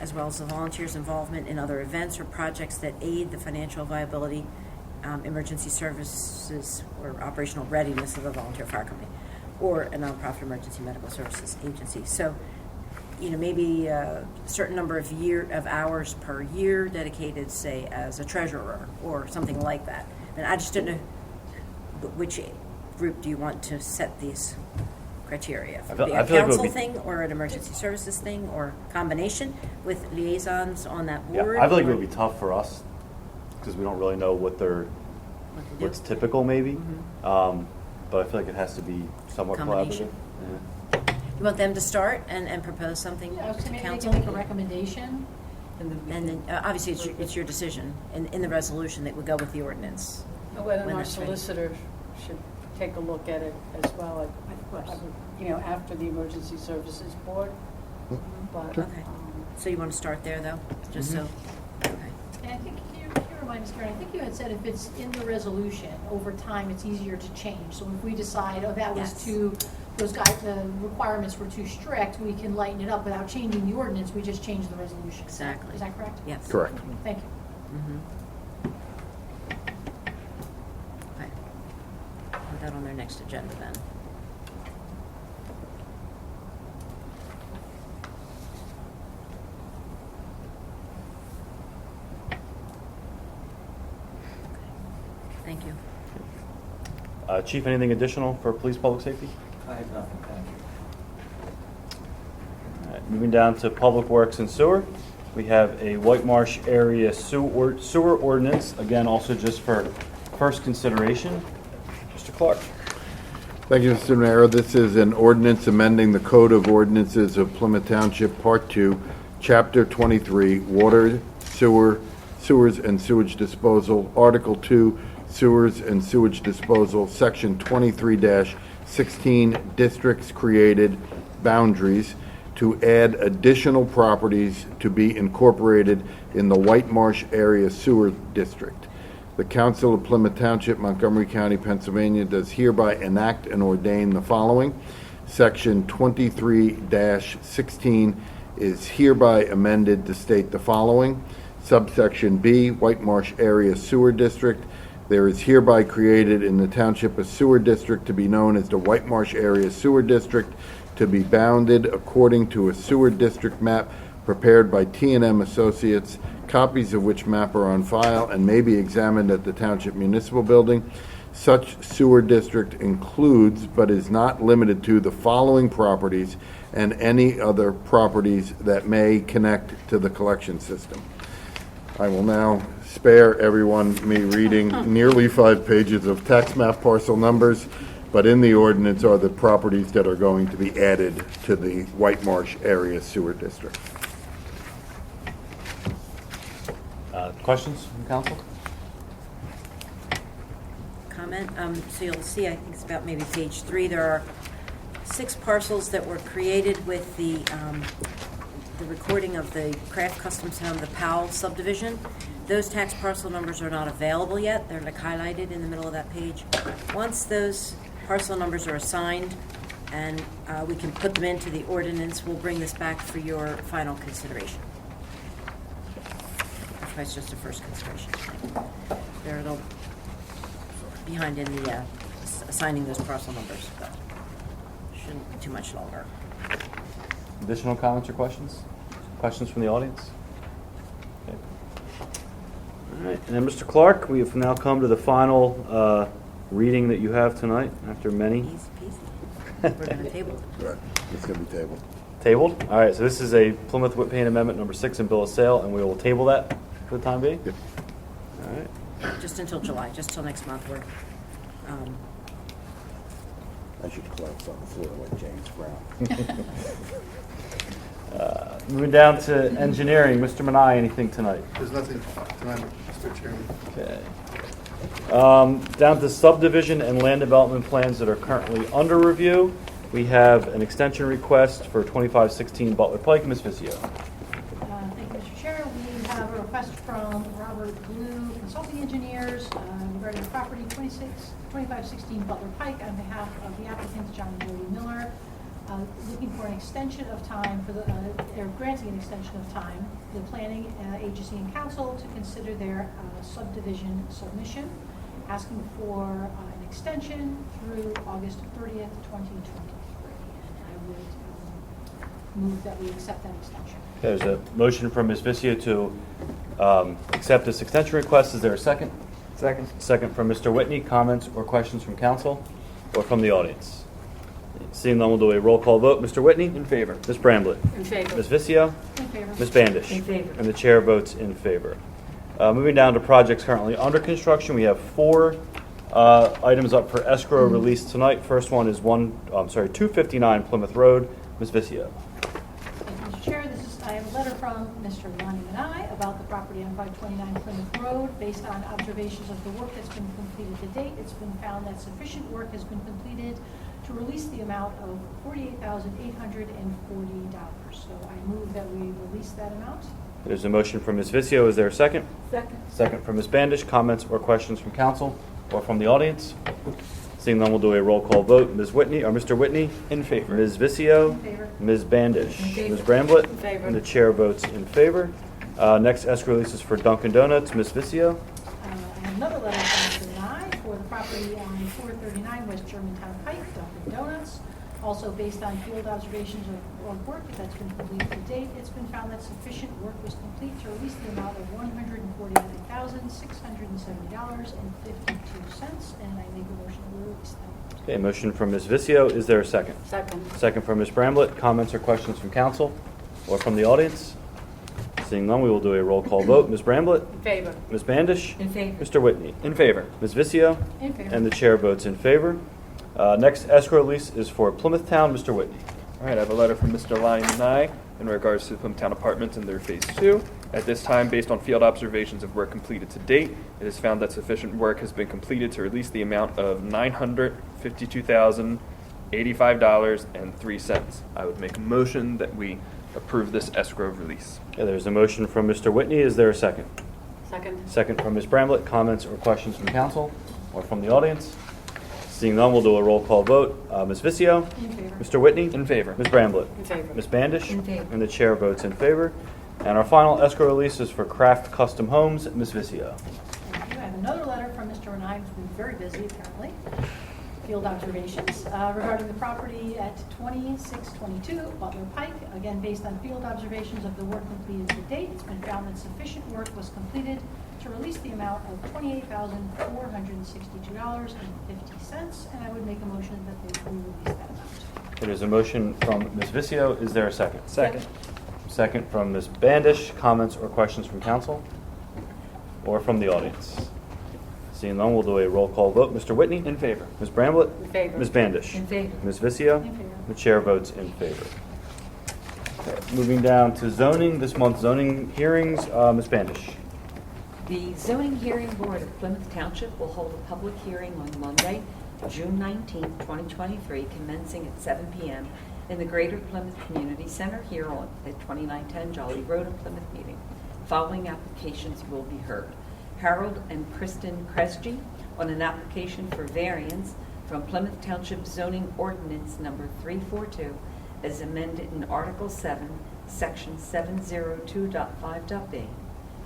Speaker 3: as well as the volunteers' involvement in other events or projects that aid the financial viability, emergency services, or operational readiness of a volunteer fire company, or a nonprofit emergency medical services agency. So, maybe a certain number of hours per year dedicated, say, as a treasurer or something like that. And I just don't know which group do you want to set these criteria?
Speaker 1: I feel-
Speaker 3: Be
Speaker 1: I
Speaker 3: a
Speaker 1: feel like it would
Speaker 3: council
Speaker 1: be-
Speaker 3: thing or an emergency services thing or combination with liaisons on that
Speaker 1: Yeah,
Speaker 3: board?
Speaker 1: I feel like it
Speaker 3: or
Speaker 1: would be tough for us because we don't really know what they're,
Speaker 3: what to do?
Speaker 1: what's typical maybe. But I feel like it has to be somewhat collaborative.
Speaker 3: Combination.
Speaker 1: Yeah.
Speaker 3: You want them to start and propose something
Speaker 4: Yeah, I was
Speaker 3: to
Speaker 4: saying maybe they
Speaker 3: council?
Speaker 4: can make a recommendation.
Speaker 2: And then we
Speaker 3: And
Speaker 2: can-
Speaker 3: then, obviously, it's your decision. In the resolution, that would go with the ordinance.
Speaker 10: Whether
Speaker 3: when
Speaker 10: our
Speaker 3: that's ready.
Speaker 10: solicitor should take a look at it as well,
Speaker 2: Of course.
Speaker 10: after the emergency services board. But,
Speaker 3: Okay. So you want to start there, though? Just so, okay.
Speaker 4: And I think, can you remind us, Karen, I think you had said if it's in the resolution, over time, it's easier to change. So if we decide, oh, that was
Speaker 3: Yes.
Speaker 4: the requirements were too strict, we can lighten it up without changing the ordinance, we just change the resolution.
Speaker 3: Exactly.
Speaker 4: Is that correct?
Speaker 3: Yes.
Speaker 8: Correct.
Speaker 4: Thank you.
Speaker 3: Okay. Put that on their next agenda then. Thank you.
Speaker 1: Chief, anything additional for police public safety?
Speaker 9: I have nothing, thank you.
Speaker 1: All right, moving down to Public Works and Sewer, we have a White Marsh area sewer ordinance, again, also just for first consideration. Mr. Clark.
Speaker 8: Thank you, Mr. Mayor. This is an ordinance amending the Code of Ordinances of Plymouth Township, Part 2, Chapter 23, Water, Sewers and Sewage Disposal, Article 2, Sewers and Sewage Disposal, Section 23-16, Districts Created, Boundaries, to add additional properties to be incorporated in the White Marsh Area Sewer District. The Council of Plymouth Township, Montgomery County, Pennsylvania, does hereby enact and ordain the following. Section 23-16 is hereby amended to state the following. Subsection B, White Marsh Area Sewer District. There is hereby created in the township a sewer district to be known as the White Marsh Area Sewer District, to be bounded according to a sewer district map prepared by T&M Associates, copies of which map are on file and may be examined at the Township Municipal Building. Such sewer district includes, but is not limited to, the following properties and any other properties that may connect to the collection system. I will now spare everyone me reading nearly 5 pages of tax map parcel numbers, but in the ordinance are the properties that are going to be added to the White Marsh Area Sewer District.
Speaker 1: Questions from council?
Speaker 3: Comment. So you'll see, I think it's about maybe page 3, there are 6 parcels that were created with the recording of the Craft Customs Home, the Powell subdivision. Those tax parcel numbers are not available yet. They're like highlighted in the middle of that page. Once those parcel numbers are assigned and we can put them into the ordinance, we'll bring this back for your final consideration. That's just a first consideration. There it'll, behind in the assigning those parcel numbers, but shouldn't be too much longer.
Speaker 1: Additional comments or questions? Questions from the audience? Okay. All right, and then Mr. Clark, we have now come to the final reading that you have tonight, after many.
Speaker 3: Easy peasy. We're going to table it.
Speaker 8: Right, it's going to be tabled.
Speaker 1: Tabled? All right, so this is a Plymouth Whit Payne Amendment number 6 in Bill of Sale, and we will table that for the time being?
Speaker 8: Yep.
Speaker 1: All right.
Speaker 3: Just until July, just till next month. We're,
Speaker 5: I should collapse on the floor like James Brown.
Speaker 1: Moving down to engineering, Mr. Manai, anything tonight?
Speaker 11: There's nothing tonight, Mr. Chairman.
Speaker 1: Okay. Down to subdivision and land development plans that are currently under review. We have an extension request for 2516 Butler Pike. Ms. Vizio.
Speaker 4: Thank you, Mr. Chair. We have a request from Robert Blue Consulting Engineers regarding property 2516 Butler Pike on behalf of the applicant, John and Jody Miller, looking for an extension of time for or granting an extension of time to the planning agency and council to consider their subdivision submission, asking for an extension through August 30th, 2023. And I would move that we accept that extension.
Speaker 1: Okay, there's a motion from Ms. Vizio to accept this extension request. Is there a second?
Speaker 7: Second.
Speaker 1: Second from Mr. Whitney. Comments or questions from council or from the audience? Seeing none, we'll do a roll call vote. Mr. Whitney?
Speaker 7: In favor.
Speaker 1: Ms. Bramblett?
Speaker 10: In favor.
Speaker 1: Ms. Vizio?
Speaker 4: In favor.
Speaker 1: Ms. Bandish?
Speaker 2: In favor.
Speaker 1: And the chair votes in favor. Moving down to projects currently under construction, we have 4 items up for escrow release tonight. First one is 259 Plymouth Road. Ms. Vizio.
Speaker 4: Thank you, Mr. Chair. I have a letter from Mr. Lonnie Manai about the property on 529 Plymouth Road. Based on observations of the work that's been completed to date, it's been found that sufficient work has been completed to release the amount of $48,840. So I move that we release that amount.
Speaker 1: There's a motion from Ms. Vizio. Is there a second?
Speaker 2: Second.
Speaker 1: Second from Ms. Bandish. Comments or questions from council or from the audience? Seeing none, we'll do a roll call vote. Ms. Whitney, or Mr. Whitney?
Speaker 7: In favor.
Speaker 1: Ms. Vizio?
Speaker 4: In favor.
Speaker 1: Ms. Bandish?
Speaker 2: In favor.
Speaker 1: Ms. Bramblett?
Speaker 10: In favor.
Speaker 1: And the chair votes in favor. Next escrow release is for Dunkin' Donuts. Ms. Vizio?
Speaker 4: I have another letter from Mr. Nye for the property on 439 West Germantown Pike, Dunkin' Donuts. Also, based on field observations of work that's been completed to date, it's been found that sufficient work was complete to release the amount of $149,670.52, and I make a motion to release them.
Speaker 1: Okay, motion from Ms. Vizio. Is there a second?
Speaker 10: Second.
Speaker 1: Second from Ms. Bramblett. Comments or questions from council or from the audience? Seeing none, we will do a roll call vote. Ms. Bramblett?
Speaker 10: In favor.
Speaker 1: Ms. Bandish?
Speaker 2: In favor.
Speaker 1: Mr. Whitney?
Speaker 7: In favor.
Speaker 1: Ms. Vizio?
Speaker 4: In favor.
Speaker 1: And the chair votes in favor. Next escrow release is for Plymouth Town. Mr. Whitney.
Speaker 7: All right, I have a letter from Mr. Lonnie Manai in regards to the Plymouth Town Apartments and their Phase 2. At this time, based on field observations of work completed to date, it is found that sufficient work has been completed to release the amount of $952,085.03. I would make a motion that we approve this escrow release.
Speaker 1: Okay, there's a motion from Mr. Whitney. Is there a second?
Speaker 10: Second.
Speaker 1: Second from Ms. Bramblett. Comments or questions from council or from the audience? Seeing none, we'll do a roll call vote. Ms. Vizio?
Speaker 4: In favor.
Speaker 1: Mr. Whitney?
Speaker 7: In favor.
Speaker 1: Ms. Bramblett?
Speaker 10: In favor.
Speaker 1: Ms. Bandish?
Speaker 2: In favor.
Speaker 1: And the chair votes in favor. And our final escrow release is for Craft Custom Homes. Ms. Vizio.
Speaker 4: Thank you. I have another letter from Mr. Renai, who's been very busy apparently. Field observations regarding the property at 2622 Butler Pike. Again, based on field observations of the work completed to date, it's been found that sufficient work was completed to release the amount of $28,462.50, and I would make a motion that we release that amount.
Speaker 1: It is a motion from Ms. Vizio. Is there a second?
Speaker 7: Second.
Speaker 1: Second from Ms. Bandish. Comments or questions from council or from the audience? Seeing none, we'll do a roll call vote. Mr. Whitney?
Speaker 7: In favor.
Speaker 1: Ms. Bramblett?
Speaker 10: In favor.
Speaker 1: Ms. Bandish?
Speaker 2: In favor.
Speaker 1: Ms. Vizio?
Speaker 4: In favor.
Speaker 1: The chair votes in favor. Okay, moving down to zoning, this month's zoning hearings. Ms. Bandish.
Speaker 2: The Zoning Hearing Board of Plymouth Township will hold a public hearing on Monday, June 19, 2023, commencing at 7 p.m. in the Greater Plymouth Community Center here at 2910 Jolly Road in Plymouth Meeting. Following applications will be heard. Harold and Kristen Kresge on an application for variance from Plymouth Township Zoning Ordinance Number 342 as amended in Article 7, Section 702.5.b.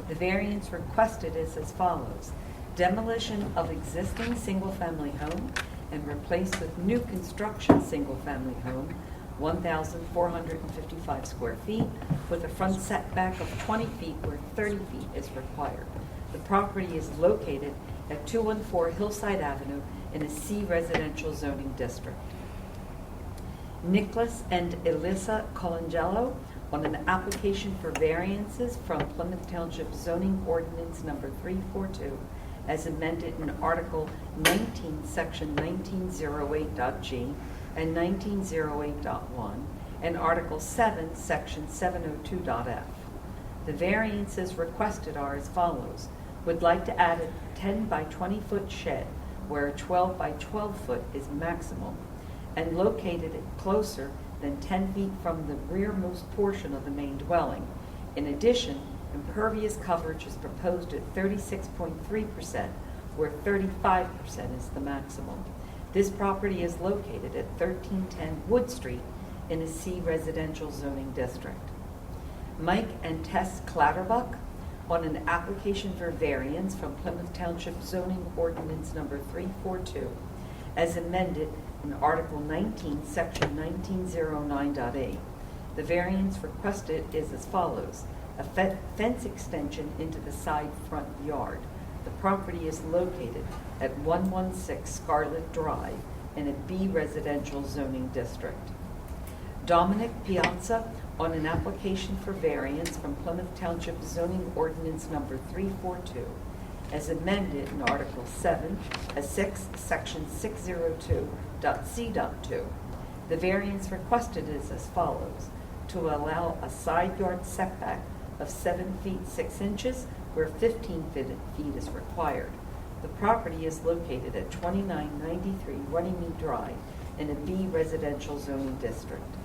Speaker 2: The variance requested is as follows. Demolition of existing single-family home and replaced with new construction single-family home, 1,455 square feet, with a front setback of 20 feet where 30 feet is required. The property is located at 214 Hillside Avenue in a C residential zoning district. Nicholas and Elisa Colangelo on an application for variances from Plymouth Township Zoning Ordinance Number 342 as amended in Article 19, Section 1908.g and 1908.1 and Article 7, Section 702.f. The variances requested are as follows. Would like to add a 10 by 20 foot shed where a 12 by 12 foot is maximum and located closer than 10 feet from the rearmost portion of the main dwelling. In addition, impervious coverage is proposed at 36.3%, where 35% is the maximum. This property is located at 1310 Wood Street in a C residential zoning district. Mike and Tess Clatterbuck on an application for variance from Plymouth Township Zoning Ordinance Number 342 as amended in Article 19, Section 1909.a. The variance requested is as follows. A fence extension into the side front yard. The property is located at 116 Scarlet Drive in a B residential zoning district. Dominic Piazza on an application for variance from Plymouth Township zoning ordinance number 342 as amended in Article 7, as 6, Section 602.c.2. The variance requested is as follows: to allow a side yard setback of 7 feet 6 inches where 15 feet is required. The property is located at 2993 Runnymede Drive in a B residential zoning district.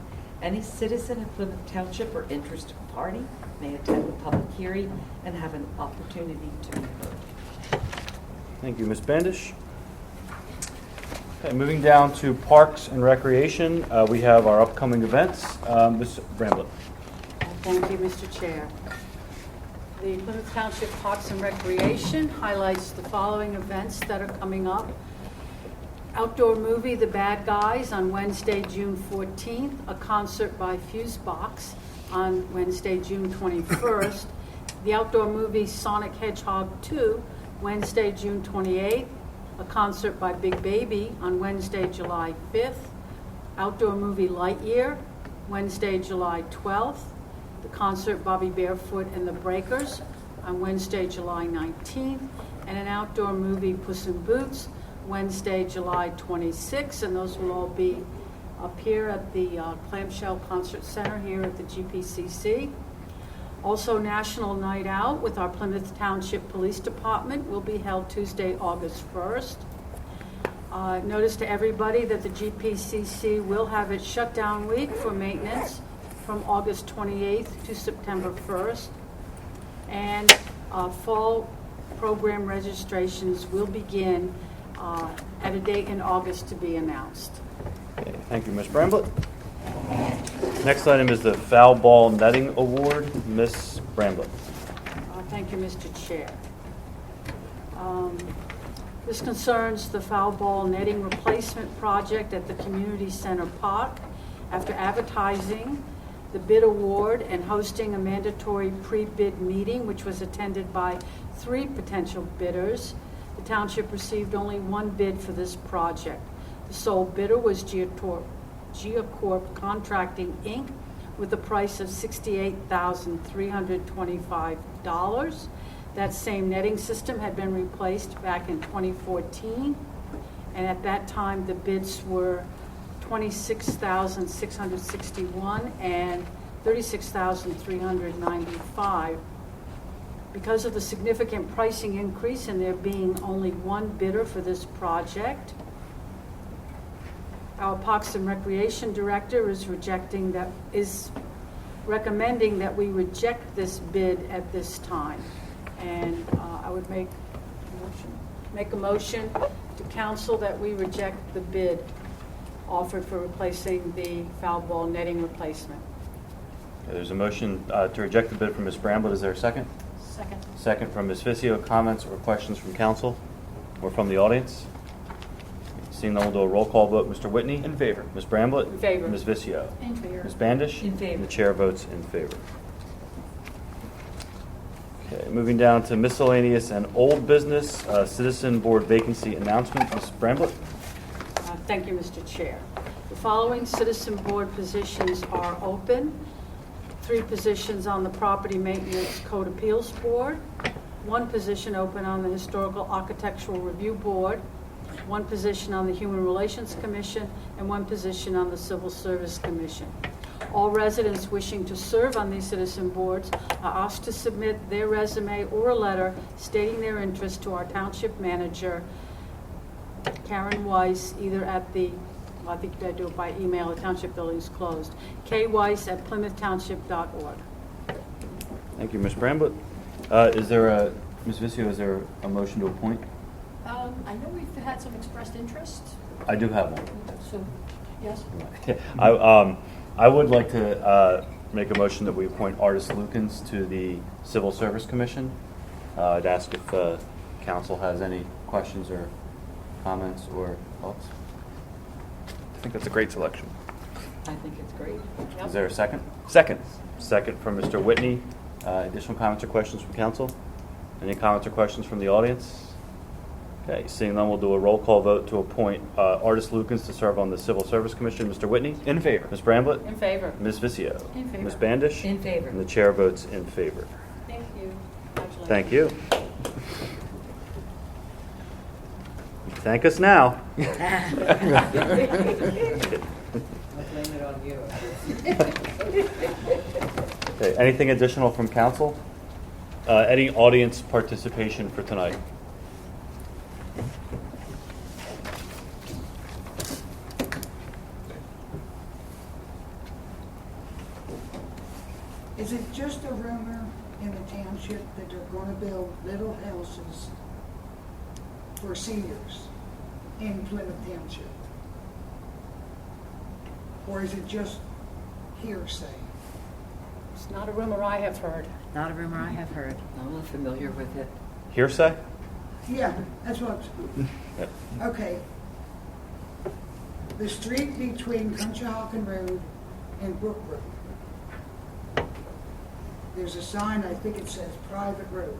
Speaker 2: Any citizen of Plymouth Township or interested party may attend the public hearing and have an opportunity to be heard.
Speaker 1: Thank you, Ms. Bandish. Okay, moving down to Parks and Recreation, we have our upcoming events. Ms. Bramblett.
Speaker 10: Thank you, Mr. Chair. The Plymouth Township Parks and Recreation highlights the following events that are coming up. Outdoor movie, The Bad Guys, on Wednesday, June 14th. A concert by Fusebox on Wednesday, June 21st. The outdoor movie, Sonic Hedgehog 2, Wednesday, June 28th. A concert by Big Baby on Wednesday, July 5th. Outdoor movie, Lightyear, Wednesday, July 12th. The concert Bobby Barefoot and the Breakers on Wednesday, July 19th. And an outdoor movie, Puss in Boots, Wednesday, July 26th, and those will all be up here at the Clamshell Concert Center here at the GPCC. Also, National Night Out with our Plymouth Township Police Department will be held Tuesday, August 1st. Notice to everybody that the GPCC will have its shutdown week for maintenance from August 28th to September 1st. And fall program registrations will begin at a date in August to be announced.
Speaker 1: Okay, thank you, Ms. Bramblett. Next item is the Foul Ball Netting Award. Ms. Bramblett.
Speaker 10: Thank you, Mr. Chair. This concerns the foul ball netting replacement project at the Community Center Park. After advertising the bid award and hosting a mandatory pre-bid meeting, which was attended by 3 potential bidders, the township received only 1 bid for this project. The sole bidder was Geocorp Contracting, Inc., with a price of $68,325. That same netting system had been replaced back in 2014, and at that time the bids were $26,661 and $36,395. Because of the significant pricing increase and there being only 1 bidder for this project, our Parks and Recreation Director is recommending that we reject this bid at this time. And I would make a motion to council that we reject the bid offered for replacing the foul ball netting replacement.
Speaker 1: Okay, there's a motion to reject the bid from Ms. Bramblett. Is there a second?
Speaker 10: Second.
Speaker 1: Second from Ms. Vizio. Comments or questions from council or from the audience? Seeing none, we'll do a roll call vote. Mr. Whitney?
Speaker 7: In favor.
Speaker 1: Ms. Bramblett?
Speaker 10: In favor.
Speaker 1: Ms. Vizio?
Speaker 4: In favor.
Speaker 1: Ms. Bandish?
Speaker 2: In favor.
Speaker 1: The chair votes in favor. Okay, moving down to miscellaneous and old business, citizen board vacancy announcement. Ms. Bramblett?
Speaker 10: Thank you, Mr. Chair. The following citizen board positions are open. 3 positions on the Property Maintenance Code Appeals Board, 1 position open on the Historical Architectural Review Board, 1 position on the Human Relations Commission, and 1 position on the Civil Service Commission. All residents wishing to serve on these citizen boards are asked to submit their resume or a letter stating their interest to our township manager, Karen Weiss, either at the, I think you gotta do it by email, the township building is closed, kweiss@plymouthtownship.org.
Speaker 1: Thank you, Ms. Bramblett. Ms. Vizio, is there a motion to appoint?
Speaker 4: I know we've had some expressed interest,
Speaker 1: I do have one.
Speaker 4: so, yes?
Speaker 1: I would like to make a motion that we appoint Artis Lukens to the Civil Service Commission. I'd ask if council has any questions or comments or thoughts.
Speaker 7: I think that's a great selection.
Speaker 2: I think it's great.
Speaker 1: Is there a second?
Speaker 7: Second.
Speaker 1: Second from Mr. Whitney. Additional comments or questions from council? Any comments or questions from the audience? Okay, seeing none, we'll do a roll call vote to appoint Artis Lukens to serve on the Civil Service Commission. Mr. Whitney?
Speaker 7: In favor.
Speaker 1: Ms. Bramblett?
Speaker 10: In favor.
Speaker 1: Ms. Vicio?
Speaker 10: In favor.
Speaker 1: Ms. Bandish?
Speaker 2: In favor.
Speaker 1: And the chair votes in favor.
Speaker 10: Thank you. Congratulations.
Speaker 1: Thank you. Thank us now. Okay, anything additional from council? Any audience participation for tonight?
Speaker 12: Is it just a rumor in the township that they're going to build little houses for seniors in Plymouth Township? Or is it just hearsay?
Speaker 10: It's not a rumor I have heard.
Speaker 3: Not a rumor I have heard.
Speaker 2: I'm not familiar with it.
Speaker 1: Hearsay?
Speaker 12: Yeah, that's what,
Speaker 1: Yep.
Speaker 12: okay. The street between Conshohocken Road and Brook Road. There's a sign, I think it says private road.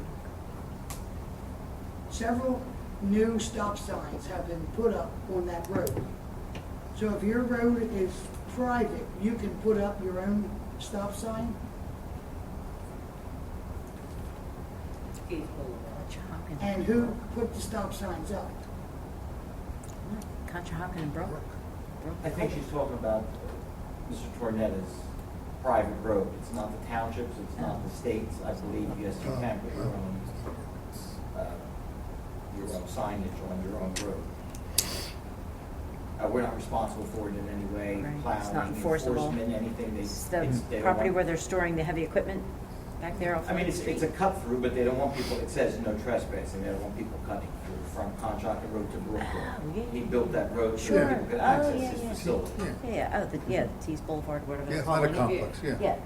Speaker 12: Several new stop signs have been put up on that road. So if your road is private, you can put up your own stop sign? And who put the stop signs up?
Speaker 3: Conshohocken and Brook.
Speaker 13: I think she's talking about Mr. Tornetta's private road. It's not the townships, it's not the states. I believe, yes, you can put your own signage on your own road. We're not responsible for it in any way,
Speaker 3: Right.
Speaker 13: plowing,
Speaker 3: It's not enforceable.
Speaker 13: enforcement, anything.
Speaker 3: It's
Speaker 13: they
Speaker 3: the
Speaker 13: don't
Speaker 3: property
Speaker 13: want-
Speaker 3: where they're storing the heavy equipment back there off
Speaker 13: I mean,
Speaker 3: the
Speaker 13: it's
Speaker 3: street.
Speaker 13: a cut through, but they don't want people, it says no trespassing, they don't want people cutting through from Conshohocken Road to Brook
Speaker 3: Oh,
Speaker 13: Road.
Speaker 3: yeah.
Speaker 13: He built that road so
Speaker 3: Sure.
Speaker 13: that people could
Speaker 3: Oh,
Speaker 13: access
Speaker 3: yeah,
Speaker 13: his
Speaker 3: yeah.
Speaker 13: facility.
Speaker 3: The Tees Boulevard, whatever
Speaker 11: Yeah,
Speaker 3: they're
Speaker 11: it's not a
Speaker 3: calling it.
Speaker 11: complex, yeah.
Speaker 3: Yeah.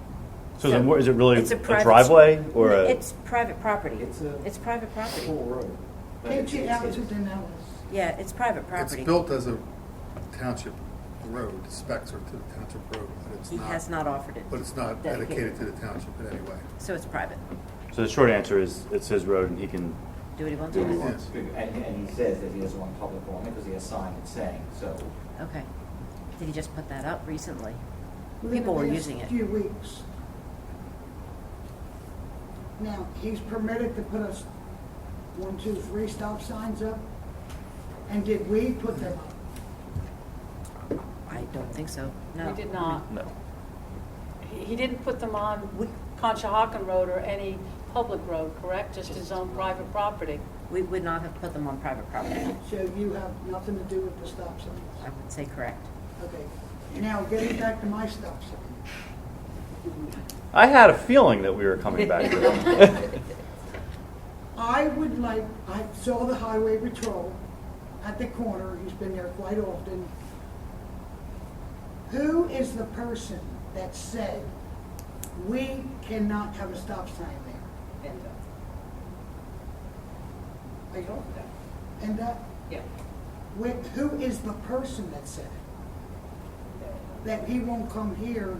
Speaker 1: So is it really
Speaker 3: It's
Speaker 1: a
Speaker 3: private-
Speaker 1: driveway or a?
Speaker 3: It's private property.
Speaker 13: It's a
Speaker 3: private property.
Speaker 13: full road. But
Speaker 12: Can't you
Speaker 13: it's-
Speaker 12: have it
Speaker 13: it's-
Speaker 12: to Denellis?
Speaker 3: Yeah, it's private
Speaker 11: It's
Speaker 3: property.
Speaker 11: built as a township road, the specs are to the township road, but it's
Speaker 3: He
Speaker 11: not.
Speaker 3: has not offered it.
Speaker 11: But it's not dedicated to the township in any way.
Speaker 3: So it's private.
Speaker 1: So the short answer is it's his road and he can.
Speaker 3: Do what he wants
Speaker 13: do
Speaker 3: with
Speaker 13: what he
Speaker 3: it.
Speaker 13: wants. And he says that he doesn't want public on it because he has signed it saying so.
Speaker 3: Okay. Did he just put that up recently?
Speaker 12: Within
Speaker 3: People
Speaker 12: the
Speaker 3: were
Speaker 12: past
Speaker 3: using it.
Speaker 12: Few weeks. Now, he's permitted to put us 1, 2, 3 stop signs up? And did we put them up?
Speaker 3: I don't think so. No.
Speaker 10: We did not.
Speaker 1: No.
Speaker 10: He didn't put them on Conshohocken Road or any public road, correct? Just his own private property.
Speaker 3: We would not have put them on private property.
Speaker 12: So you have nothing to do with the stop signs?
Speaker 3: I would say correct.
Speaker 12: Okay. Now, getting back to my stop sign.
Speaker 1: I had a feeling that we were coming back to that.
Speaker 12: I would like, I saw the highway patrol at the corner, he's been there quite often. Who is the person that said, we cannot have a stop sign there? I don't know. And that?
Speaker 10: Yeah.
Speaker 12: Who is the person that said it? That he won't come here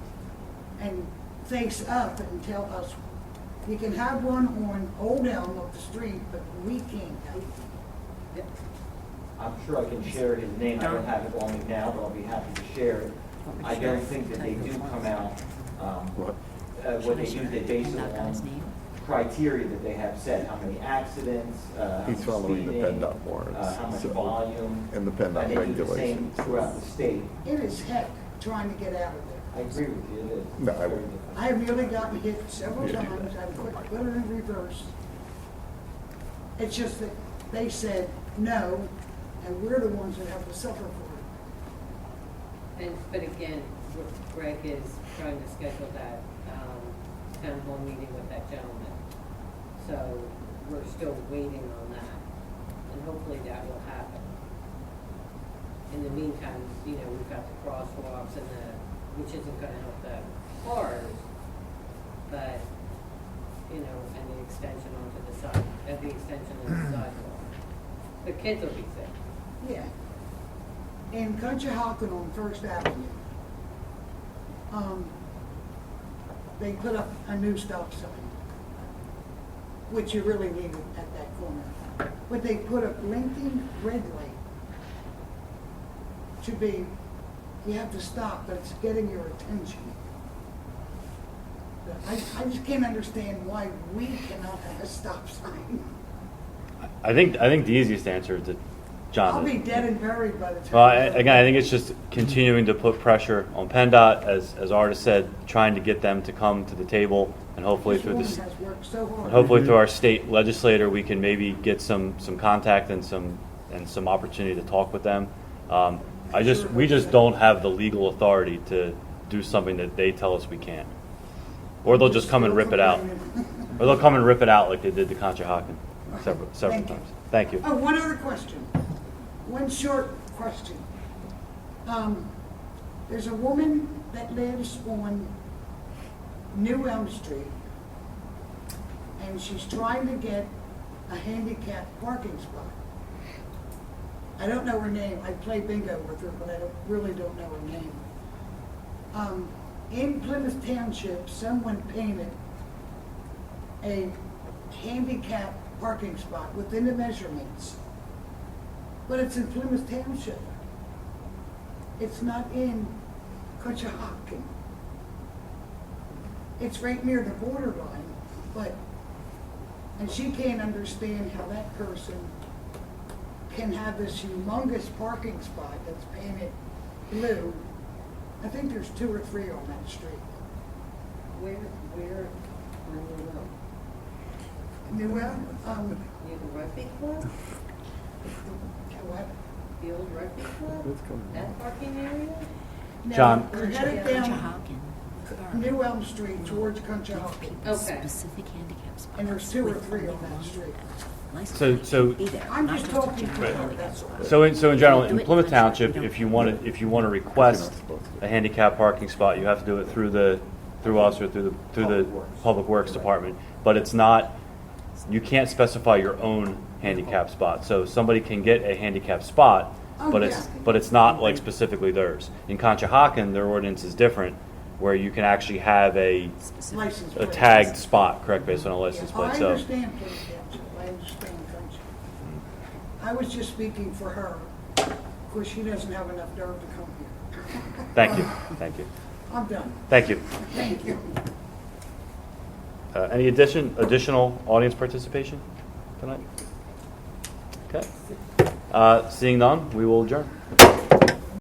Speaker 12: and face up and tell us, you can have one on Old Elm up the street, but we can't have it.
Speaker 13: I'm sure I can share his name. I don't have it on me now, but I'll be happy to share it. I don't think that they do come out, what they do, they base it
Speaker 3: Not got his
Speaker 13: on
Speaker 3: name.
Speaker 13: criteria that they have set, how many accidents, how
Speaker 8: He's
Speaker 13: much
Speaker 8: following the
Speaker 13: speeding,
Speaker 8: PennDOT warrants,
Speaker 13: how much
Speaker 8: so-
Speaker 13: volume.
Speaker 8: and the PennDOT
Speaker 13: And they do the same
Speaker 8: regulations.
Speaker 13: throughout the state.
Speaker 12: It is heck trying to get out of there.
Speaker 13: I agree with you, it is.
Speaker 8: No, I
Speaker 13: It's very
Speaker 8: wouldn't.
Speaker 13: difficult.
Speaker 12: I have nearly gotten hit several
Speaker 8: Yeah.
Speaker 12: times, I've put it in reverse. It's just that they said no, and we're the ones that have to suffer for it.
Speaker 14: But again, Greg is trying to schedule that town hall meeting with that gentleman. So we're still waiting on that, and hopefully that will happen. In the meantime, we've got the crosswalks and which isn't gonna help the cars, but, and the extension onto the side, the extension of the sidewalk. The kids will be safe.
Speaker 12: Yeah. In Conshohocken on First Avenue, they put up a new stop sign. which you really need it at that corner. But they put a blinking red light to be, you have to stop, but it's getting your attention. I just can't understand why we cannot have a stop sign.
Speaker 1: I think the easiest answer is that John.
Speaker 12: I'll be dead and buried by the time.
Speaker 1: Well, again, I think it's just continuing to put pressure on PennDOT, as Artis said, trying to get them to come to the table, and hopefully
Speaker 12: This
Speaker 1: through
Speaker 12: woman
Speaker 1: this,
Speaker 12: has worked so hard.
Speaker 1: hopefully through our state legislator, we can maybe get some contact and some opportunity to talk with them. We just don't have the legal authority to do something that they tell us we can't, or they'll just come and rip it out, or they'll come and rip it out like they did to Conshohocken several
Speaker 12: Thank you.
Speaker 1: times. Thank you.
Speaker 12: Oh, one other question. One short question. There's a woman that lives on New Elm Street, and she's trying to get a handicapped parking spot. I don't know her name. I play bingo with her, but I really don't know her name. In Plymouth Township, someone painted a handicapped parking spot within the measurements, but it's in Plymouth Township. It's not in Conshohocken. It's right near the borderline, and she can't understand how that person can have this humongous parking spot that's painted blue. I think there's 2 or 3 on that street.
Speaker 14: Where on
Speaker 12: New Elm,
Speaker 14: near the rugby club?
Speaker 12: what?
Speaker 14: The old rugby club? That parking area?
Speaker 12: No,
Speaker 1: John.
Speaker 12: we're headed down
Speaker 3: Conshohocken.
Speaker 12: New Elm Street towards Conshohocken,
Speaker 14: Okay.
Speaker 3: Specific handicap spots.
Speaker 12: and there's 2 or 3 on that street.
Speaker 1: So
Speaker 12: I'm just talking to her, that's all.
Speaker 1: So in general, in Plymouth Township, if you want to request a handicap parking spot, you have to do it through us or through the Public Works Department. But it's not, you can't specify your own handicap spot. So somebody can get a handicap spot, but it's not like specifically theirs. In Conshohocken, their ordinance is different, where you can actually have a
Speaker 12: License
Speaker 1: a
Speaker 12: plate.
Speaker 1: tagged spot, correct, based on a license plate.
Speaker 12: I
Speaker 1: So
Speaker 12: understand Plymouth Township, I understand Township. I was just speaking for her, because she doesn't have enough nerve to come here.
Speaker 1: thank you.
Speaker 12: I'm done.
Speaker 1: Thank you.
Speaker 12: Thank you.
Speaker 1: Any additional audience participation tonight? Okay. Seeing none, we will adjourn.